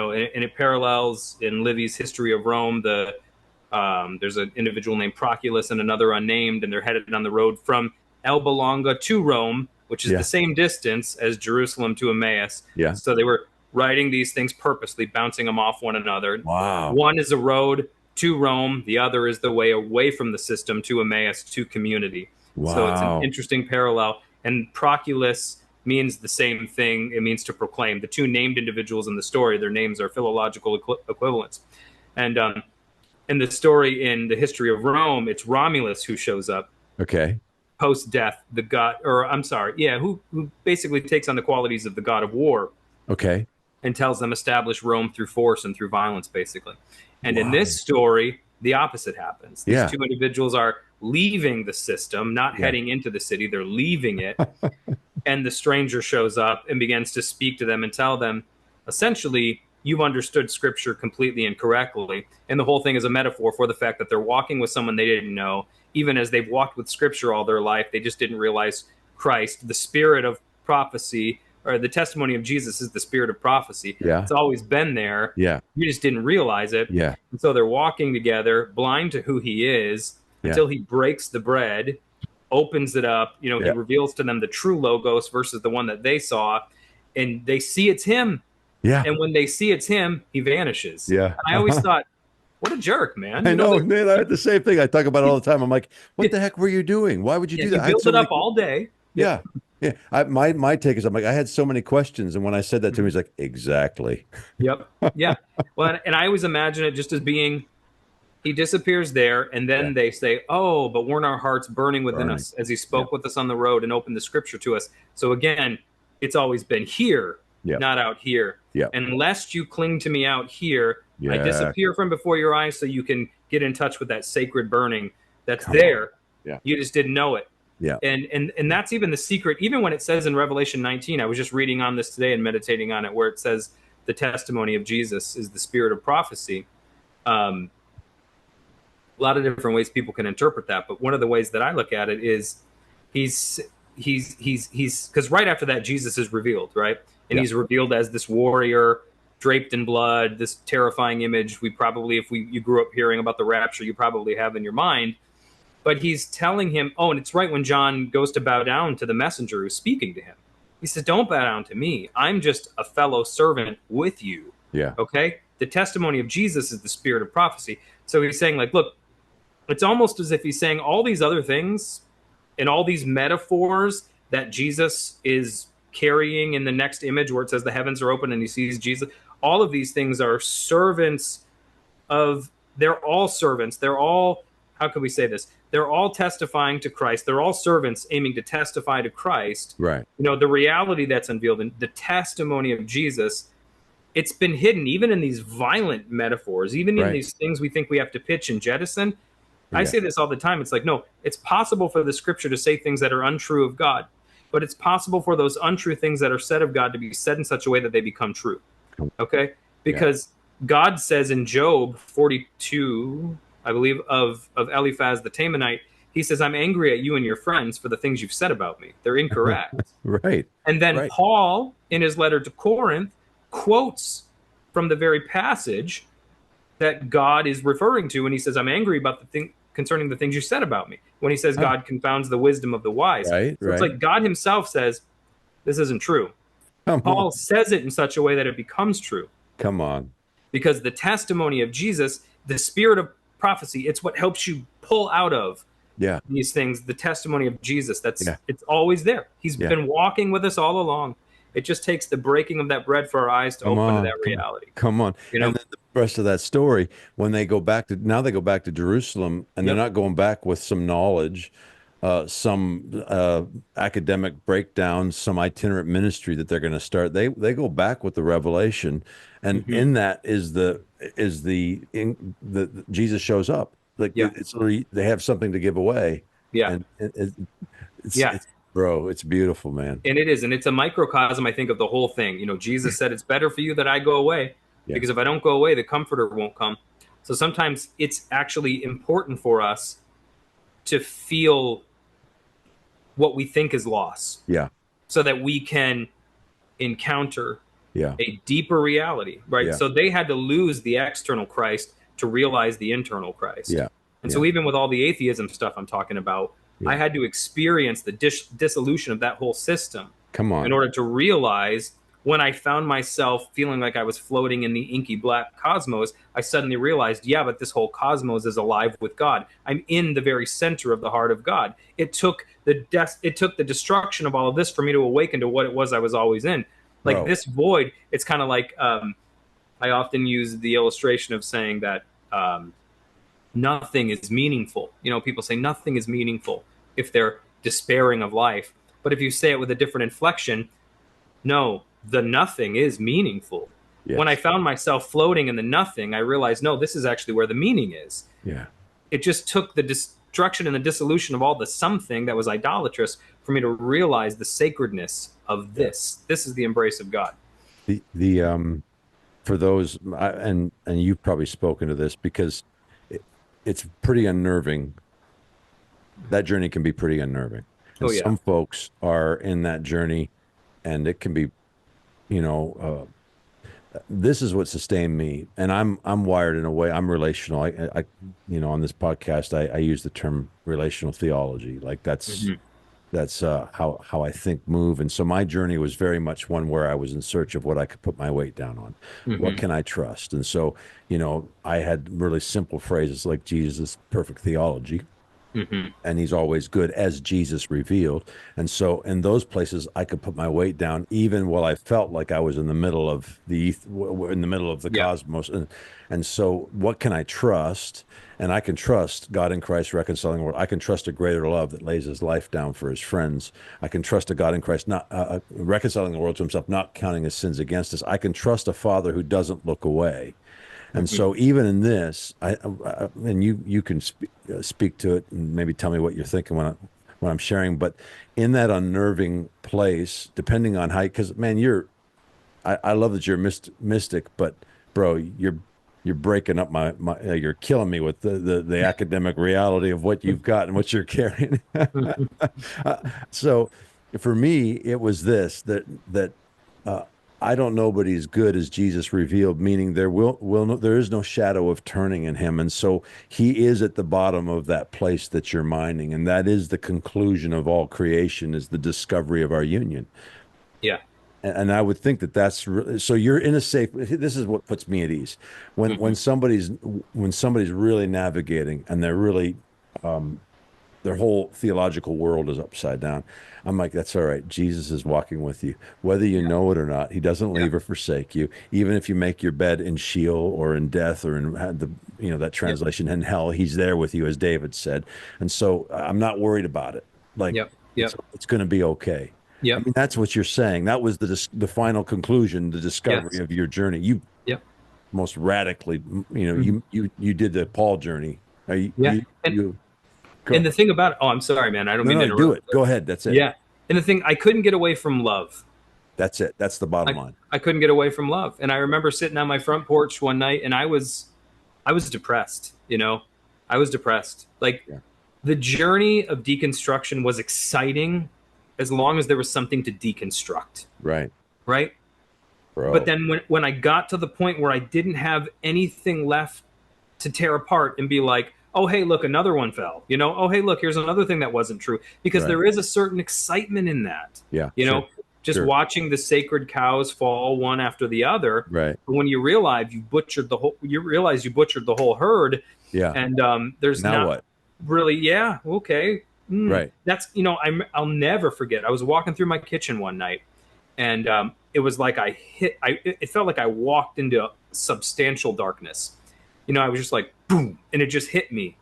it parallels in Livy's History of Rome. There's an individual named Proculus and another unnamed, and they're headed on the road from Alba Longa to Rome, which is Yeah. the same distance as Jerusalem to Emmaus. Yeah. So they were riding these things purposely, bouncing them off one another. Wow. One is a road to Rome, the other is the way away from the system to Emmaus, to community. So it's an Wow. interesting parallel. And Proculus means the same thing. It means to proclaim. The two named individuals in the story, their names are philological equivalents. And in the story in the History of Rome, it's Romulus who shows up Okay. post-death, the god, or I'm sorry, yeah, who basically takes on the qualities of the god of war Okay. and tells them establish Rome through force and through violence, basically. And in Wow. this story, the opposite happens. These Yeah. two individuals are leaving the system, not Yeah. heading into the city, they're leaving it. And the stranger shows up and begins to speak to them and tell them, essentially, you've understood scripture completely incorrectly. And the whole thing is a metaphor for the fact that they're walking with someone they didn't know. Even as they've walked with scripture all their life, they just didn't realize Christ. The spirit of prophecy, or the testimony of Jesus, is the spirit of prophecy. Yeah. It's always been there. Yeah. You just didn't realize it. Yeah. And so they're walking together, blind to who he is, Yeah. until he breaks the bread, opens it up. He Yeah. reveals to them the true logos versus the one that they saw, and they see it's him. Yeah. And when they see it's him, he vanishes. Yeah. And I always thought, what a jerk, man. I know, that- man. I had the same thing. I talk about it all the time. I'm like, what the heck were you doing? Why would you yeah, do he that? I had built so it many- up all day. Yeah. Yeah. My take is, I'm like, I had so many questions. And when I said that to him, he's like, exactly. Yep. Yeah. Well, and I always imagine it just as being, he disappears there, and then Yeah. they say, oh, but weren't our hearts burning within Burning. us as he spoke with us on the road and opened the scripture to us? So again, it's always been here, Yeah. not out here. Yeah. And lest you cling to me out here, I Yeah. disappear from before your eyes so you can get in touch with that sacred burning that's Come there. on. Yeah. You just didn't know it. Yeah. And that's even the secret. Even when it says in Revelation 19, I was just reading on this today and meditating on it, where it says the testimony of Jesus is the spirit of prophecy. A lot of different ways people can interpret that, but one of the ways that I look at it is he's because right after that Jesus is revealed, right? And Yeah. he's revealed as this warrior draped in blood, this terrifying image we probably, if you grew up hearing about the rapture, you probably have in your mind. But he's telling him, oh, and it's right when John goes to bow down to the messenger who's speaking to him. He says, don't bow down to me. I'm just a fellow servant with you. Yeah. Okay? The testimony of Jesus is the spirit of prophecy. So he's saying, like, look, it's almost as if he's saying all these other things and all these metaphors that Jesus is carrying in the next image where it says the heavens are open and he sees Jesus. All of these things are servants of, they're all servants. They're all, how can we say this? They're all testifying to Christ. They're all servants aiming to testify to Christ. Right. The reality that's unveiled in the testimony of Jesus, it's been hidden even in these violent metaphors, even in Right. these things we think we have to pitch and jettison. I Yeah. say this all the time. It's like, no, it's possible for the scripture to say things that are untrue of God, but it's possible for those untrue things that are said of God to be said in such a way that they become true. Okay? Because God says in Job 42, I believe, of Eliphaz the Temanite, he says, I'm angry at you and your friends for the things you've said about me. They're incorrect. Right. And then Right. Paul, in his letter to Corinth, quotes from the very passage that God is referring to when he says, I'm angry about the thing concerning the things you said about me. When he says God confounds the wisdom of the wise. Right, So it's right. like God himself says, this isn't true. Come Paul on. says it in such a way that it becomes true. Come on. Because the testimony of Jesus, the spirit of prophecy, it's what helps you pull out of Yeah. these things. The testimony of Jesus, Yeah. it's always there. He's Yeah. been walking with us all along. It just takes the breaking of that bread for our eyes to Come open on, to that reality. Come on. You know? And then the rest of that story, when they go back to, now they go back to Jerusalem, and they're Yep. not going back with some knowledge, some academic breakdown, some itinerant ministry that they're going to start. They go back with the revelation, and Mhm. in that is the Jesus shows up. Like Yeah. it's literally, they have something to give away. Yeah. And it's, Yeah. Bro, it's beautiful, man. And it is, and it's a microcosm, I think, of the whole thing. You know, Jesus said it's better for you that I go away, Yeah. because if I don't go away, the comforter won't come. So sometimes it's actually important for us to feel what we think is loss, Yeah. so that we can encounter Yeah. a deeper reality, right? Yeah. So they had to lose the external Christ to realize the internal Christ. Yeah. And Yeah. so even with all the atheism stuff I'm talking about, Yeah. I had to experience the dissolution of that whole system Come on. in order to realize, when I found myself feeling like I was floating in the inky black cosmos, I suddenly realized, yeah, but this whole cosmos is alive with God. I'm in the very center of the heart of God. It took the destruction of all of this for me to awaken to what it was I was always in. Like Bro. this void, it's kind of like, I often use the illustration of saying that nothing is meaningful. You know, people say nothing is meaningful if they're despairing of life. But if you say it with a different inflection, no, the nothing is meaningful. Yes. When I found myself floating in the nothing, I realized, no, this is actually where the meaning is. Yeah. It just took the destruction and the dissolution of all the something that was idolatrous for me to realize the sacredness of this. Yeah. This is the embrace of God. For those, and you've probably spoken to this, because it's pretty unnerving. That journey can be pretty unnerving. And some folks are in that journey, and it can be, you know, this is what sustained me. And I'm wired in a way. I'm relational. I you know, on this podcast, I use the term relational theology. Like that's how I think, move. And so my journey was very much one where I was in search of what I could put my weight down on. What can I trust? And so, you know, I had really simple phrases like Jesus' perfect theology. And he's always good, as Jesus revealed. And so in those places, I could put my weight down, even while I felt like I was in the middle of the cosmos. And so what can I trust? And I can trust God in Christ reconciling the world. I can trust a greater love that lays his life down for his friends. I can trust a God in Christ not reconciling the world to himself, not counting his sins against us. I can trust a Father who doesn't look away. And so even in this, and you can speak to it and maybe tell me what you're thinking when I'm sharing, but in that unnerving place, depending on how, because man, I love that you're a mystic, but bro, you're breaking up my you're killing me with the academic reality of what you've got and what you're carrying. So for me, it was this, that I don't know, but he's good as Jesus revealed, meaning there is no shadow of turning in him. And so he is at the bottom of that place that you're mining. And that is the conclusion of all creation, is the discovery of our union. Yeah. And I would think that's so you're in a safe, this is what puts me at ease. When somebody's really navigating and they're really, their whole theological world is upside down, I'm like, that's all right. Jesus is walking with you, whether you know it or not. He doesn't leave or forsake you. Even if you make your bed in Sheol or in death or in that translation in hell, he's there with you, as David said. And so I'm not worried about it. Like, it's going to be okay. Yeah. I mean, that's what you're saying. That was the final conclusion, the discovery of your journey. You most radically, you did the Paul journey. And the thing about it, I'm sorry, man. I don't mean to interrupt. Do it. Go ahead. That's it. Yeah. And the thing, I couldn't get away from love. That's it. That's the bottom line. I couldn't get away from love. And I remember sitting on my front porch one night, and I was depressed, I was depressed. Like the journey of deconstruction was exciting as long as there was something to deconstruct. Right. Right. Bro. But then when I got to the point where I didn't have anything left to tear apart and be like, oh, hey, look, another one fell, oh, hey, look, here's another thing that wasn't true, because there is a certain excitement in that, just watching the sacred cows fall one after the other. Right. But when you realize you butchered the whole herd. Yeah. And there's now not what? Really. Yeah. Okay. Right. That's, I'll never forget. I was walking through my kitchen one night, and it was like it felt like I walked into substantial darkness. I was just like, boom, and it just hit me.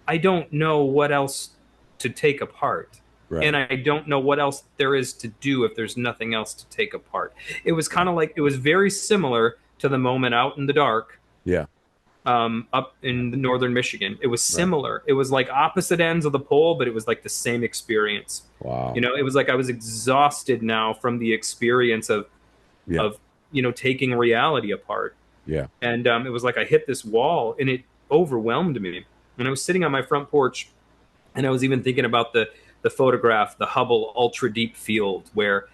I don't know what else to take apart. Right. And I don't know what else there is to do if there's nothing else to take apart. It was kind of like, it was very similar to the moment out in the dark. Yeah. up in northern Michigan. It was similar. It was like opposite ends of the pole, but it was like the same experience. Wow. You know, it was like I was exhausted now from the experience of you know, taking reality apart. Yeah. And it was like I hit this wall, and it overwhelmed me. And I was sitting on my front porch, and I was even thinking about the photograph, the Hubble Ultra Deep Field, where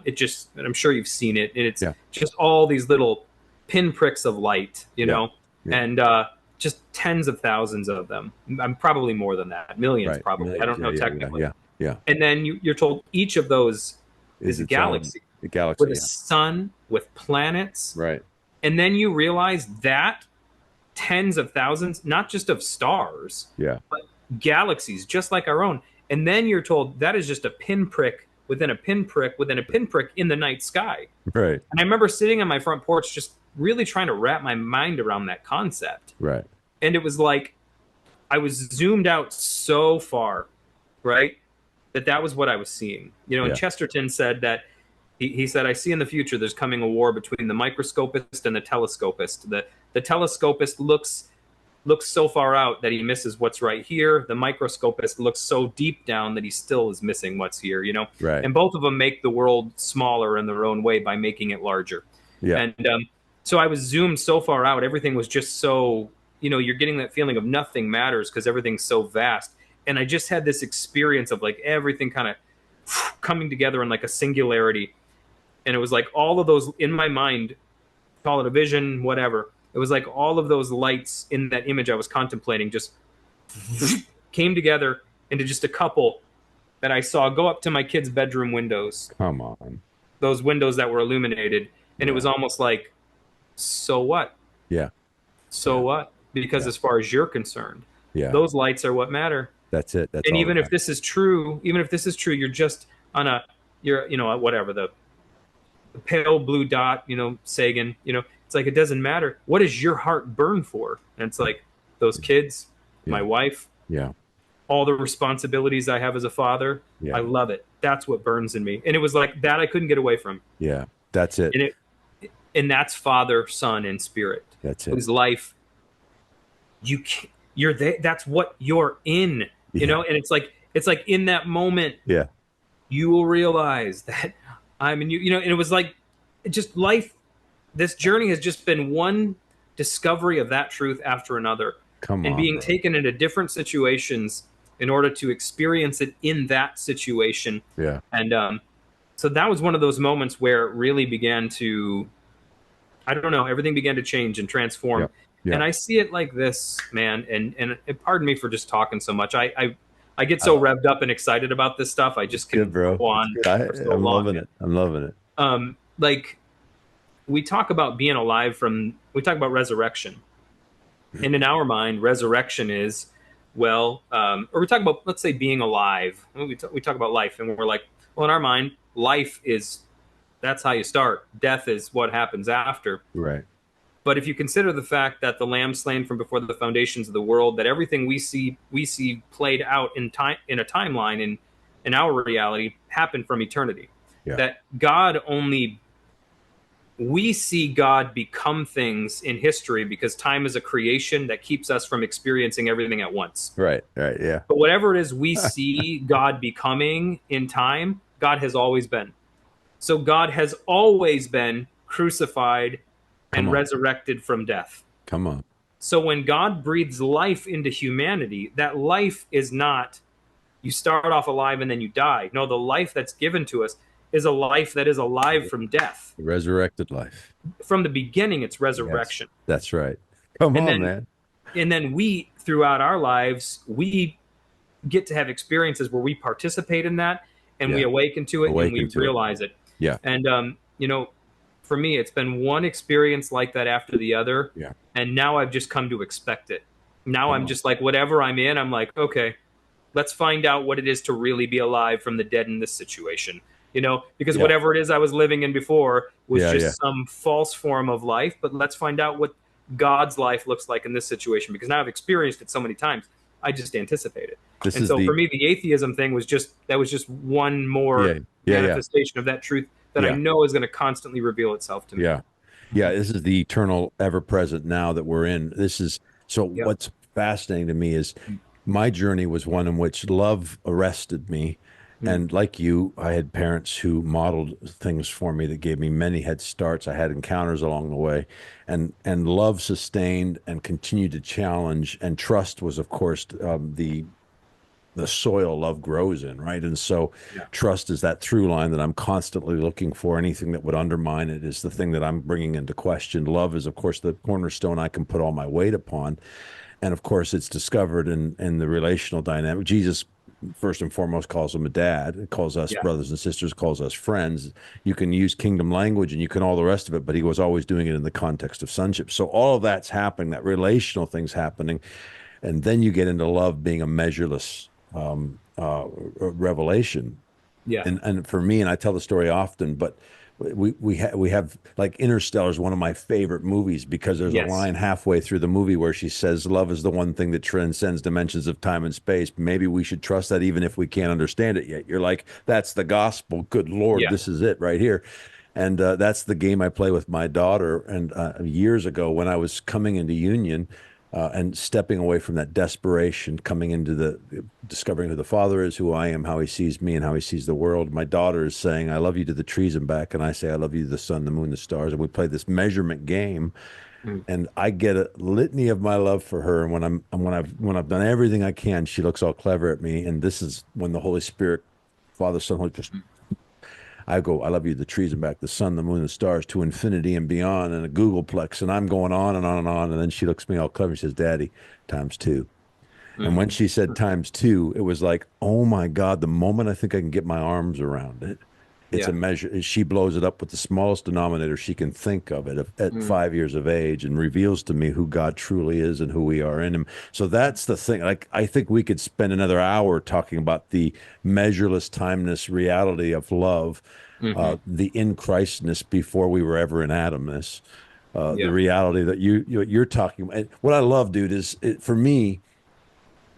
it just, and I'm sure you've seen it, and it's just all these little pinpricks of light, you know, and just tens of thousands of them. I'm probably more than that, millions probably. Millions, I don't know technically. Yeah. And then you're told each of those is a galaxy. A galaxy with a sun, with planets. Right. And then you realize that tens of thousands, not just of stars, but galaxies just like our own. And then you're told that is just a pinprick within a pinprick within a pinprick in the night sky. Right. And I remember sitting on my front porch just really trying to wrap my mind around that concept. Right. And it was like I was zoomed out so far, right? That was what I was seeing. You know, and Chesterton said that he said, I see in the future there's coming a war between the microscopist and the telescopist. The telescopist looks so far out that he misses what's right here. The microscopist looks so deep down that he still is missing what's here, you know? Right. And both of them make the world smaller in their own way by making it larger. Yeah. And so I was zoomed so far out. Everything was just so, you know, you're getting that feeling of nothing matters because everything's so vast. And I just had this experience of like everything kind of coming together in like a singularity. And it was like all of those in my mind, call it a vision, whatever. It was like all of those lights in that image I was contemplating just came together into just a couple that I saw go up to my kids' bedroom windows. Come on. Those windows that were illuminated. And it was almost like, so what? Yeah. So what? Because as far as you're concerned, those lights are what matter. That's it. That's and even if this is true, you're just on you know, whatever, the pale blue dot, you know, Sagan, you know, it's like, it doesn't matter. What does your heart burn for? And it's like those kids, my wife, all the responsibilities I have as a father. I love it. That's what burns in me. And it was like that I couldn't get away from. Yeah, that's it. And that's Father, Son, and Spirit. That's it. Whose life you're there. That's what you're in, you know? And it's like in that moment, you will realize that I'm in you, you know, and it was like, just life. This journey has just been one discovery of that truth after another. And being taken into different situations in order to experience it in that situation. Yeah. And so that was one of those moments where it really began to, I don't know, everything began to change and transform. And I see it like this, man. And pardon me for just talking so much. I get so revved up and excited about this stuff. I just can go on. I'm loving it. I'm loving it. Like we talk about being alive we talk about resurrection. And in our mind, resurrection is, or we talk about, let's say, being alive. We talk about life, and we're like, well, in our mind, life is, that's how you start. Death is what happens after. Right. But if you consider the fact that the lamb slain from before the foundations of the world, that everything we see played out in time, in a timeline, in our reality, happened from eternity. Yeah. That we see God become things in history because time is a creation that keeps us from experiencing everything at once. Right, yeah. But whatever it is we see God becoming in time, God has always been. So God has always been crucified and resurrected from death. Come on. So when God breathes life into humanity, that life is not, you start off alive and then you die. No, the life that's given to us is a life that is alive from death. Resurrected life. From the beginning, it's resurrection. Yes, that's right. Come on, man. And then we, throughout our lives, we get to have experiences where we participate in that and we awaken to it and we realize it. Yeah. And, you know, for me, it's been one experience like that after the other. Yeah. And now I've just come to expect it. Now I'm just like, whatever I'm in, I'm like, okay, let's find out what it is to really be alive from the dead in this situation. You know, because whatever it is I was living in before was just some false form of life. But let's find out what God's life looks like in this situation, because now I've experienced it so many times. I just anticipate it. For me, the atheism thing was just one more manifestation of that truth that I know is going to constantly reveal itself to me. Yeah. Yeah, this is the eternal, ever present now that we're in. This is so Yep. what's fascinating to me is my journey was one in which love arrested me. Mm. And like you, I had parents who modeled things for me that gave me many head starts. I had encounters along the way, and love sustained and continued to challenge. And trust was, of course, the soil love grows in, right? And so Yeah. trust is that through line that I'm constantly looking for. Anything that would undermine it is the thing that I'm bringing into question. Love is, of course, the cornerstone I can put all my weight upon. And of course, it's discovered in the relational dynamic. Jesus, first and foremost, calls them a dad. It calls us Yeah. brothers and sisters, calls us friends. You can use kingdom language and you can all the rest of it, but he was always doing it in the context of sonship. So all of that's happening, that relational thing's happening. And then you get into love being a measureless revelation. Yeah. And for me, and I tell the story often, but we have like Interstellar is one of my favorite movies because there's a Yes. line halfway through the movie where she says, "Love is the one thing that transcends dimensions of time and space. Maybe we should trust that even if we can't understand it yet." You're like, "That's the gospel. Good Lord, Yeah. this is it right here." And that's the game I play with my daughter. And years ago, when I was coming into union and stepping away from that desperation, coming into the discovering who the Father is, who I am, how he sees me, and how he sees the world. My daughter is saying, "I love you" to the trees and back. And I say, "I love you" to the sun, the moon, the stars. And we play this measurement game. Mm. And I get a litany of my love for her. And when I've done everything I can, she looks all clever at me. And this is when the Holy Spirit, Father, Son, Holy Spirit, I go, "I love you, the trees and back, the sun, the moon, the stars, to infinity and beyond," and a Googleplex. And I'm going on and on and on. And then she looks at me all clever. She says, "Daddy, times two." And Mm. when she said times two, it was like, oh my God, the moment I think I can get my arms around it, it's Yeah. a measure. She blows it up with the smallest denominator she can think of it at Mm. 5 years of age and reveals to me who God truly is and who we are in him. So that's the thing. Like, I think we could spend another hour talking about the measureless, timeless reality of love, Mm-hmm. the in Christness before we were ever in Adamness, the Yeah. reality that you're talking about. And what I love, dude, is for me,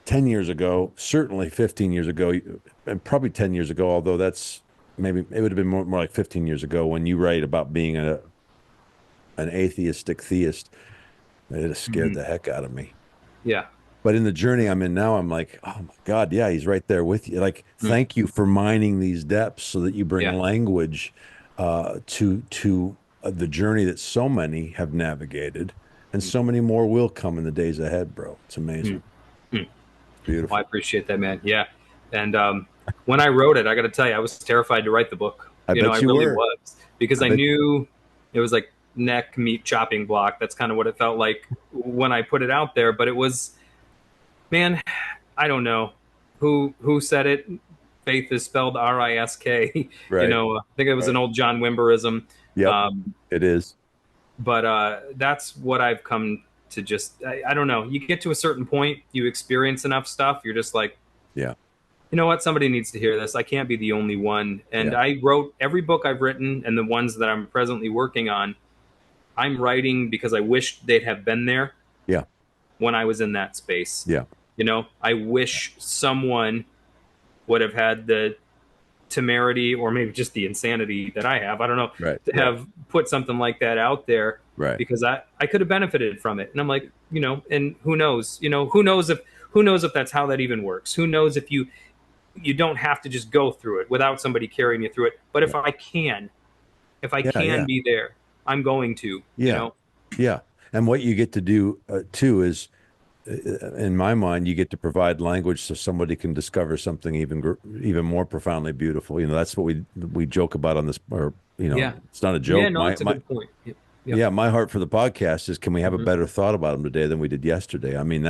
10 years ago, certainly 15 years ago, and probably 10 years ago, although that's maybe it would have been more like 15 years ago when you write about being an atheistic theist, it has scared Mm-hmm. the heck out of me. Yeah. But in the journey I'm in now, I'm like, oh my God, yeah, he's right there with you. Like, Mm. thank you for mining these depths so that you bring Yeah. language to the journey that so many have navigated, and so many more will come in the days ahead, bro. It's amazing. Mm. Mm. Well, I Beautiful. appreciate that, man. Yeah. And when I wrote it, I got to tell you, I was terrified to write the book. I You know, I bet you really were. was, because I I bet. knew it was like neck meat chopping block. That's kind of what it felt like when I put it out there. But it was, man, I don't know who said it. Faith is spelled Risk. You Right. know, I think it was an Right. old John Wimberism. Yep. Um, It is. but that's what I've come to just, I don't know. You get to a certain point, you experience enough stuff, you're just like, Yeah. you know what, somebody needs to hear this. I can't be the only one. And Yeah. I wrote every book I've written, and the ones that I'm presently working on, I'm writing because I wish they'd have been there Yeah. when I was in that space. Yeah. You know, I wish someone would have had the temerity, or maybe just the insanity that I have, I don't know, Right. to Right. have put something like that out there, Right. because I could have benefited from it. And I'm like, you know, and who knows, who knows if that's how that even works? Who knows if you don't have to just go through it without somebody carrying you through it. But Yeah. if I Yeah. can Yeah. be there, I'm going to, you Yeah. know? Yeah. And what you get to do too is, in my mind, you get to provide language so somebody can discover something even more profoundly beautiful. You know, that's what we joke about on this, or Yeah. it's not a Yeah, joke. no, it's a good point. Yep. Yep. Yeah, my heart for the podcast is, can we have a Mhm. better thought about them today than we did yesterday? I mean,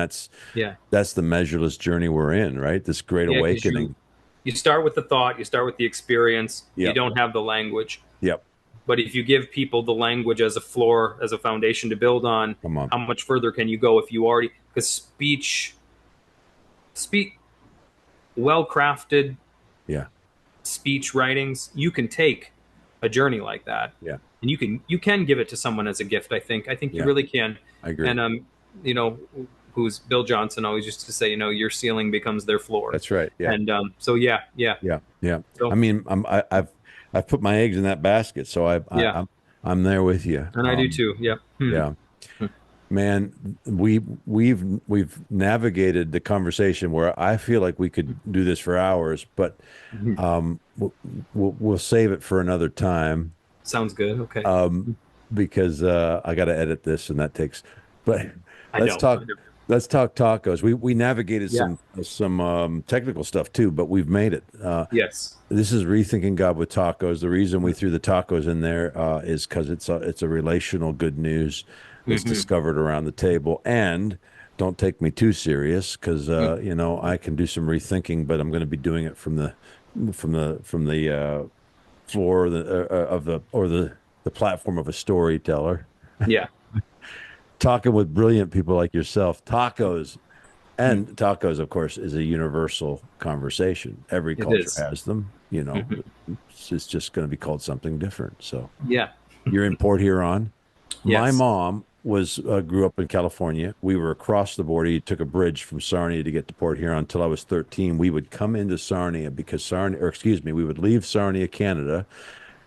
Yeah. that's the measureless journey we're in, right? This great Yeah, because awakening. you start with the thought, you start with the experience, you Yep. don't have the language. Yep. But if you give people the language as a floor, as a foundation to build on, Come on. how much further can you go if you already, because speak well crafted Yeah. speech writings, you can take a journey like that. Yeah. And you can give it to someone as a gift, I think. You Yeah. really can. I agree. And you know, who's Bill Johnson always used to say, you know, your ceiling becomes their floor. That's right. Yeah. And so yeah. Yeah. Yeah. So I mean, I've put my eggs in that basket, so yeah. I'm there with you. And I do too. Yep. Yeah. Hmm. Man, we've navigated the conversation where I feel like we could do this for hours, but Mhm. we'll save it for another time. Sounds good. Okay. Um, because I got to edit this and that takes. But I let's know. talk. Let's talk tacos. We navigated Yeah. some technical stuff too, but we've made it. Yes. This is rethinking God with tacos. The reason we threw the tacos in there is because it's a relational good news that's Hmm. discovered around the table. And don't take me too serious because you know I can do some rethinking, but I'm going to be doing it from the floor of the or the platform of a storyteller, Yeah. talking with brilliant people like yourself. Tacos, of course, is a universal conversation. Every It culture is. has them. You know, Mhm. it's just going to be called something different. So Yeah. you're in Port Huron. My Yes. mom was grew up in California. We were across the border. You took a bridge from Sarnia to get to Port Huron. Until I was 13, we would come into Sarnia because Sarnia, or excuse me, we would leave Sarnia, Canada,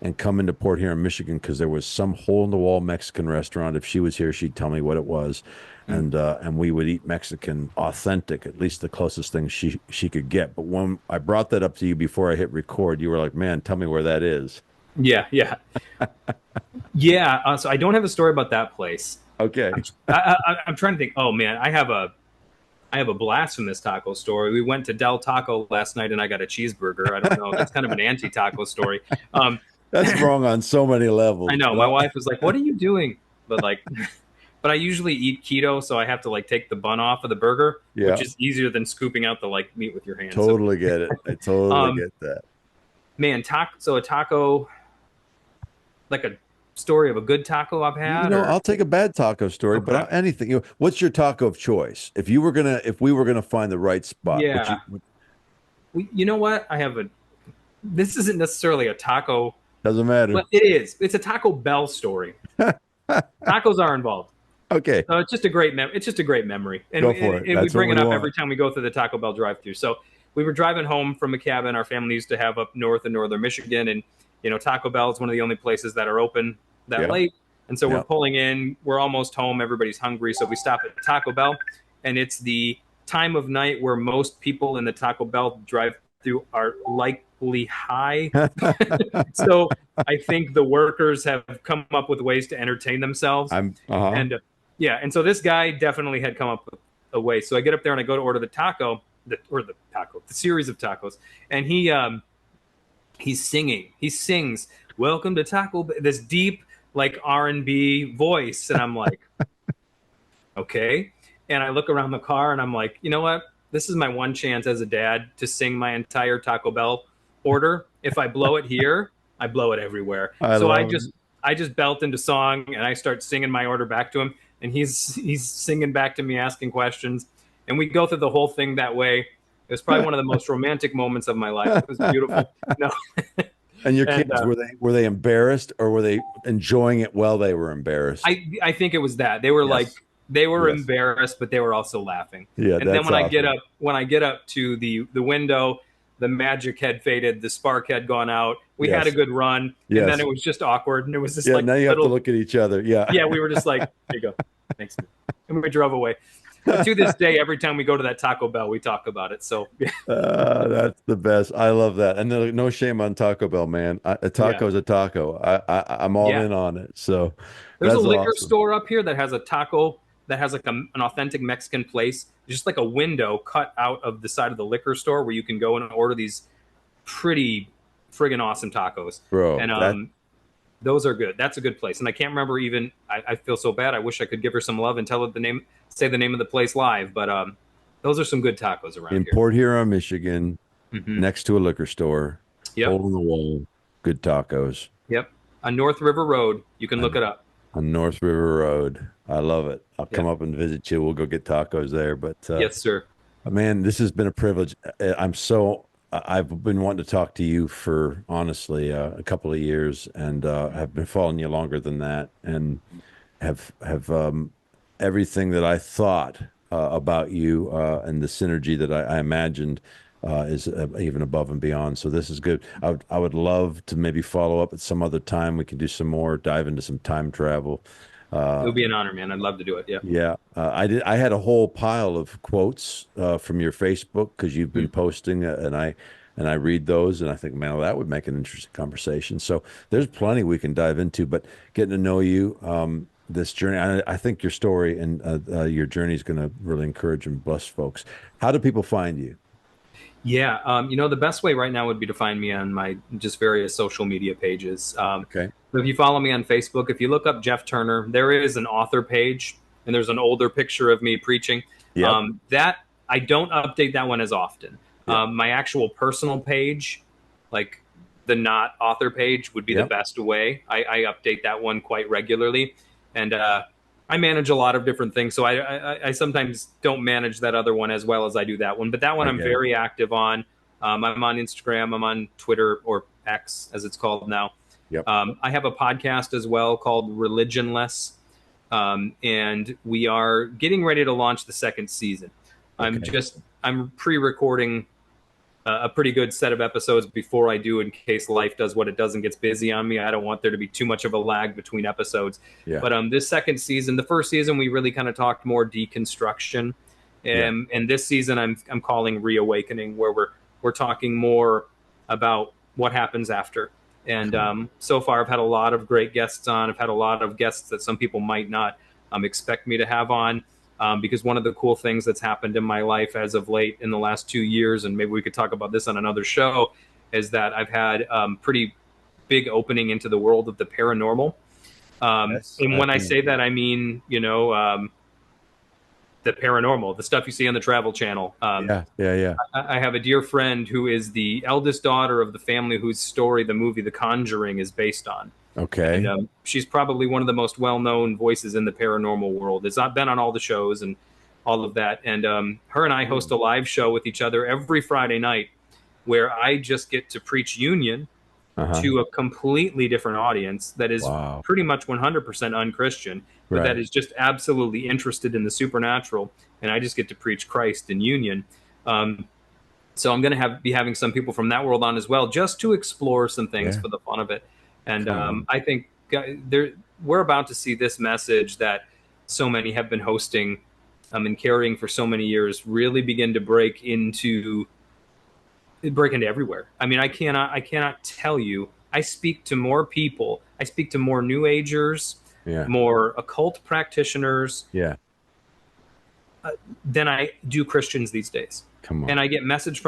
and come into Port Huron, Michigan, because there was some hole in the wall Mexican restaurant. If she was here, she'd tell me what it was, Mm. and we would eat Mexican, authentic, at least the closest thing she could get. But when I brought that up to you before I hit record, you were like, "Man, tell me where that is." Yeah. Yeah. Yeah. So I don't have a story about that place. Okay. I'm trying to think. Oh man, I have a blasphemous taco story. We went to Del Taco last night and I got a cheeseburger. I don't know. That's kind of an anti-taco story. Um, That's wrong on so many I levels. know. My But wife was like, "What are you doing?" But like, but I usually eat keto, so I have to like take the bun off of the burger, which yeah, is easier than scooping out the like meat with your hands. So, totally get it. I totally um, get that. man, a taco, like a story of a good taco I've You had, know, or I'll take a bad taco story, but okay, anything. What's your taco of choice? If we were gonna find the right spot, which yeah. You know what? I have a. This isn't necessarily a taco. doesn't matter. Well, it is. It's a Taco Bell story. Tacos are involved. Okay, So it's just a it's just a great memory, and go for it. we That's what bring it we up every want. time we go through the Taco Bell drive-through. So we were driving home from a cabin our family used to have up north in northern Michigan, and Taco Bell is one of the only places that are open that Yeah, late. And so we're yeah. pulling in, we're almost home, everybody's hungry, so we stop at Taco Bell, and it's the time of night where most people in the Taco Bell drive-through are likely high. So I think the workers have come up with ways to entertain themselves. I'm uh-huh. And yeah, and so this guy definitely had come up with a way. So I get up there and I go to order the taco, the series of tacos, and he's singing. He sings, "Welcome to Taco," this deep like R&B voice, and I'm like, okay. And I look around the car and I'm like, you know what? This is my one chance as a dad to sing my entire Taco Bell order. If I blow it here, I blow it everywhere. I So love it. I just belt into song and I start singing my order back to him, and he's singing back to me, asking questions, and we go through the whole thing that way. It was probably one of the most romantic moments of my life. It was beautiful. No, And your and kids, were they embarrassed or were they enjoying it while they were embarrassed? I think it was that they were like Yes. they were Yes. embarrassed, but they were also laughing. Yeah, And then that's awesome. when I get up to the window, the magic had faded, the spark had gone out. We had a Yes. good run, and then Yes. it was just awkward, and it was just Yeah, like now you have to little look at each other. Yeah. yeah. We were just like, "There you go, thanks," and we drove away. But to this day, every time we go to that Taco Bell, we talk about it. So That's the best. I love that. And no shame on Taco Bell, man. A yeah, taco is a taco. I'm all yeah. in on it. So There's a that's liquor awesome. store up here that has a taco that has like an authentic Mexican place, just like a window cut out of the side of the liquor store where you can go and order these pretty friggin' awesome tacos. Bro, And that those are good. That's a good place. And I can't remember even. I feel so bad. I wish I could give her some love and tell her say the name of the place live. But those are some good tacos around in here. Port Huron, Michigan, Hmm. next to a liquor store, Yep. hole in the wall, good tacos Yep. On North River Road, you can look on, it up. on North River Road. I love it. I'll Yeah. come up and visit you. We'll go get tacos there. But Yes, sir. man, this has been a privilege. I've been wanting to talk to you for honestly a couple of years, and have been following you longer than that, and have everything that I thought about you and the synergy that I imagined is even above and beyond. So this is good. I would love to maybe follow up at some other time. We can do some more, dive into some time travel. It would be an honor, man. I'd love to do it. Yeah. Yeah, I had a whole pile of quotes from your Facebook because you've been posting, and I read those, and I think, man, well, that would make an interesting conversation. So there's plenty we can dive into, but getting to know you, this journey, I think your story and your journey is going to really encourage and bless folks. How do people find you? Yeah, the best way right now would be to find me on my just various social media pages. Okay. So if you follow me on Facebook, if you look up Jeff Turner, there is an author page, and there's an older picture of me preaching. Yep. That I don't update that one as often. Yep. My actual personal page, like the not author page, would be the best way. I update that one quite regularly, and I manage a lot of different things, so I sometimes don't manage that other one as well as I do that one. But that one I'm very active on. I'm on Instagram. I'm on Twitter, or X as it's called now. Yep. I have a podcast as well called Religionless, and we are getting ready to launch the second season. Okay. I'm pre-recording a pretty good set of episodes before I do, in case life does what it does and gets busy on me. I don't want there to be too much of a lag between episodes. Yeah. But this second season, the first season, we really kind of talked more deconstruction, and this season I'm calling reawakening, where we're talking more about what happens after. And so far, I've had a lot of great guests on. I've had a lot of guests that some people might not expect me to have on. Because one of the cool things that's happened in my life as of late in the last 2 years, and maybe we could talk about this on another show, is that I've had pretty big opening into the world of the paranormal. And when I say that, I mean, the paranormal, the stuff you see on the Travel Channel. Yeah. I have a dear friend who is the eldest daughter of the family whose story the movie The Conjuring is based on. Okay. And she's probably one of the most well-known voices in the paranormal world. It's not been on all the shows and all of that. And her and I host a live show with each other every Friday night, where I just get to preach union to a completely different audience that is pretty much 100% unchristian, but that is just absolutely interested in the supernatural. And I just get to preach Christ in union. So I'm going to be having some people from that world on as well, just to explore some things for the fun of it. And I think we're about to see this message that so many have been hosting and carrying for so many years really begin to break into everywhere. I mean, I cannot tell you. I speak to more people. I speak to more New Agers, more occult practitioners, than I do Christians these days. Come on. And I get messages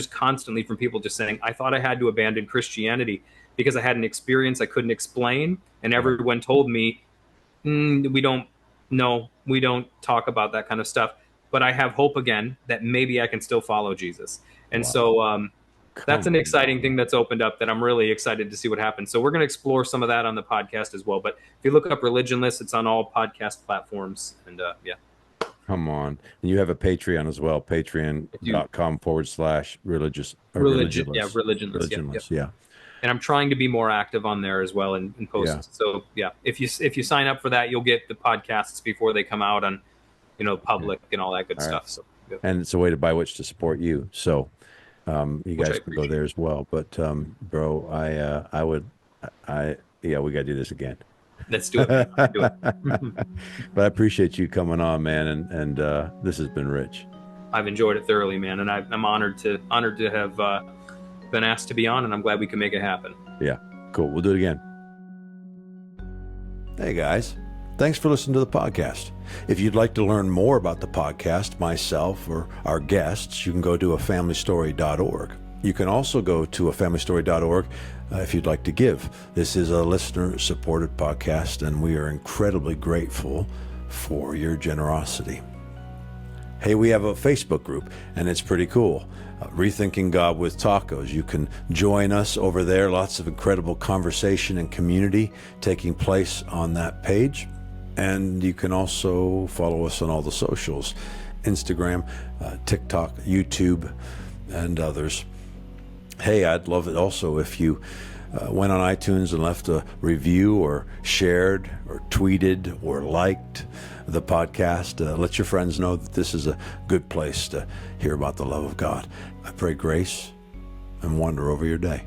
constantly from people just saying, I thought I had to abandon Christianity because I had an experience I couldn't explain, and everyone told me, we don't talk about that kind of stuff. But I have hope again that maybe I can still follow Jesus. And so that's an exciting thing that's opened up that I'm really excited to see what happens. So we're going to explore some of that on the podcast as well. But if you look up Religionless, it's on all podcast platforms. And Come on. And you have a Patreon as well, patreon.com/religious. Religionless. Yeah. And I'm trying to be more active on there as well and post. So if you sign up for that, you'll get the podcasts before they come out on, public and all that good stuff. Right. So and it's a way by which to support you. So you guys can go there as well. But bro, we got to do this again. Let's do it. Man. Do it. But I appreciate you coming on, man, and this has been rich. I've enjoyed it thoroughly, man, and I'm honored to have been asked to be on, and I'm glad we can make it happen. Yeah, cool. We'll do it again. Hey guys, thanks for listening to the podcast. If you'd like to learn more about the podcast, myself, or our guests, you can go to afamilystory.org. You can also go to afamilystory.org if you'd like to give. This is a listener-supported podcast, and we are incredibly grateful for your generosity. Hey, we have a Facebook group, and it's pretty cool. Rethinking God with Tacos. You can join us over there. Lots of incredible conversation and community taking place on that page. And you can also follow us on all the socials, Instagram, TikTok, YouTube, and others. Hey, I'd love it also if you went on iTunes and left a review or shared or tweeted or liked the podcast. Let your friends know that this is a good place to hear about the love of God. I pray grace and wonder over your day.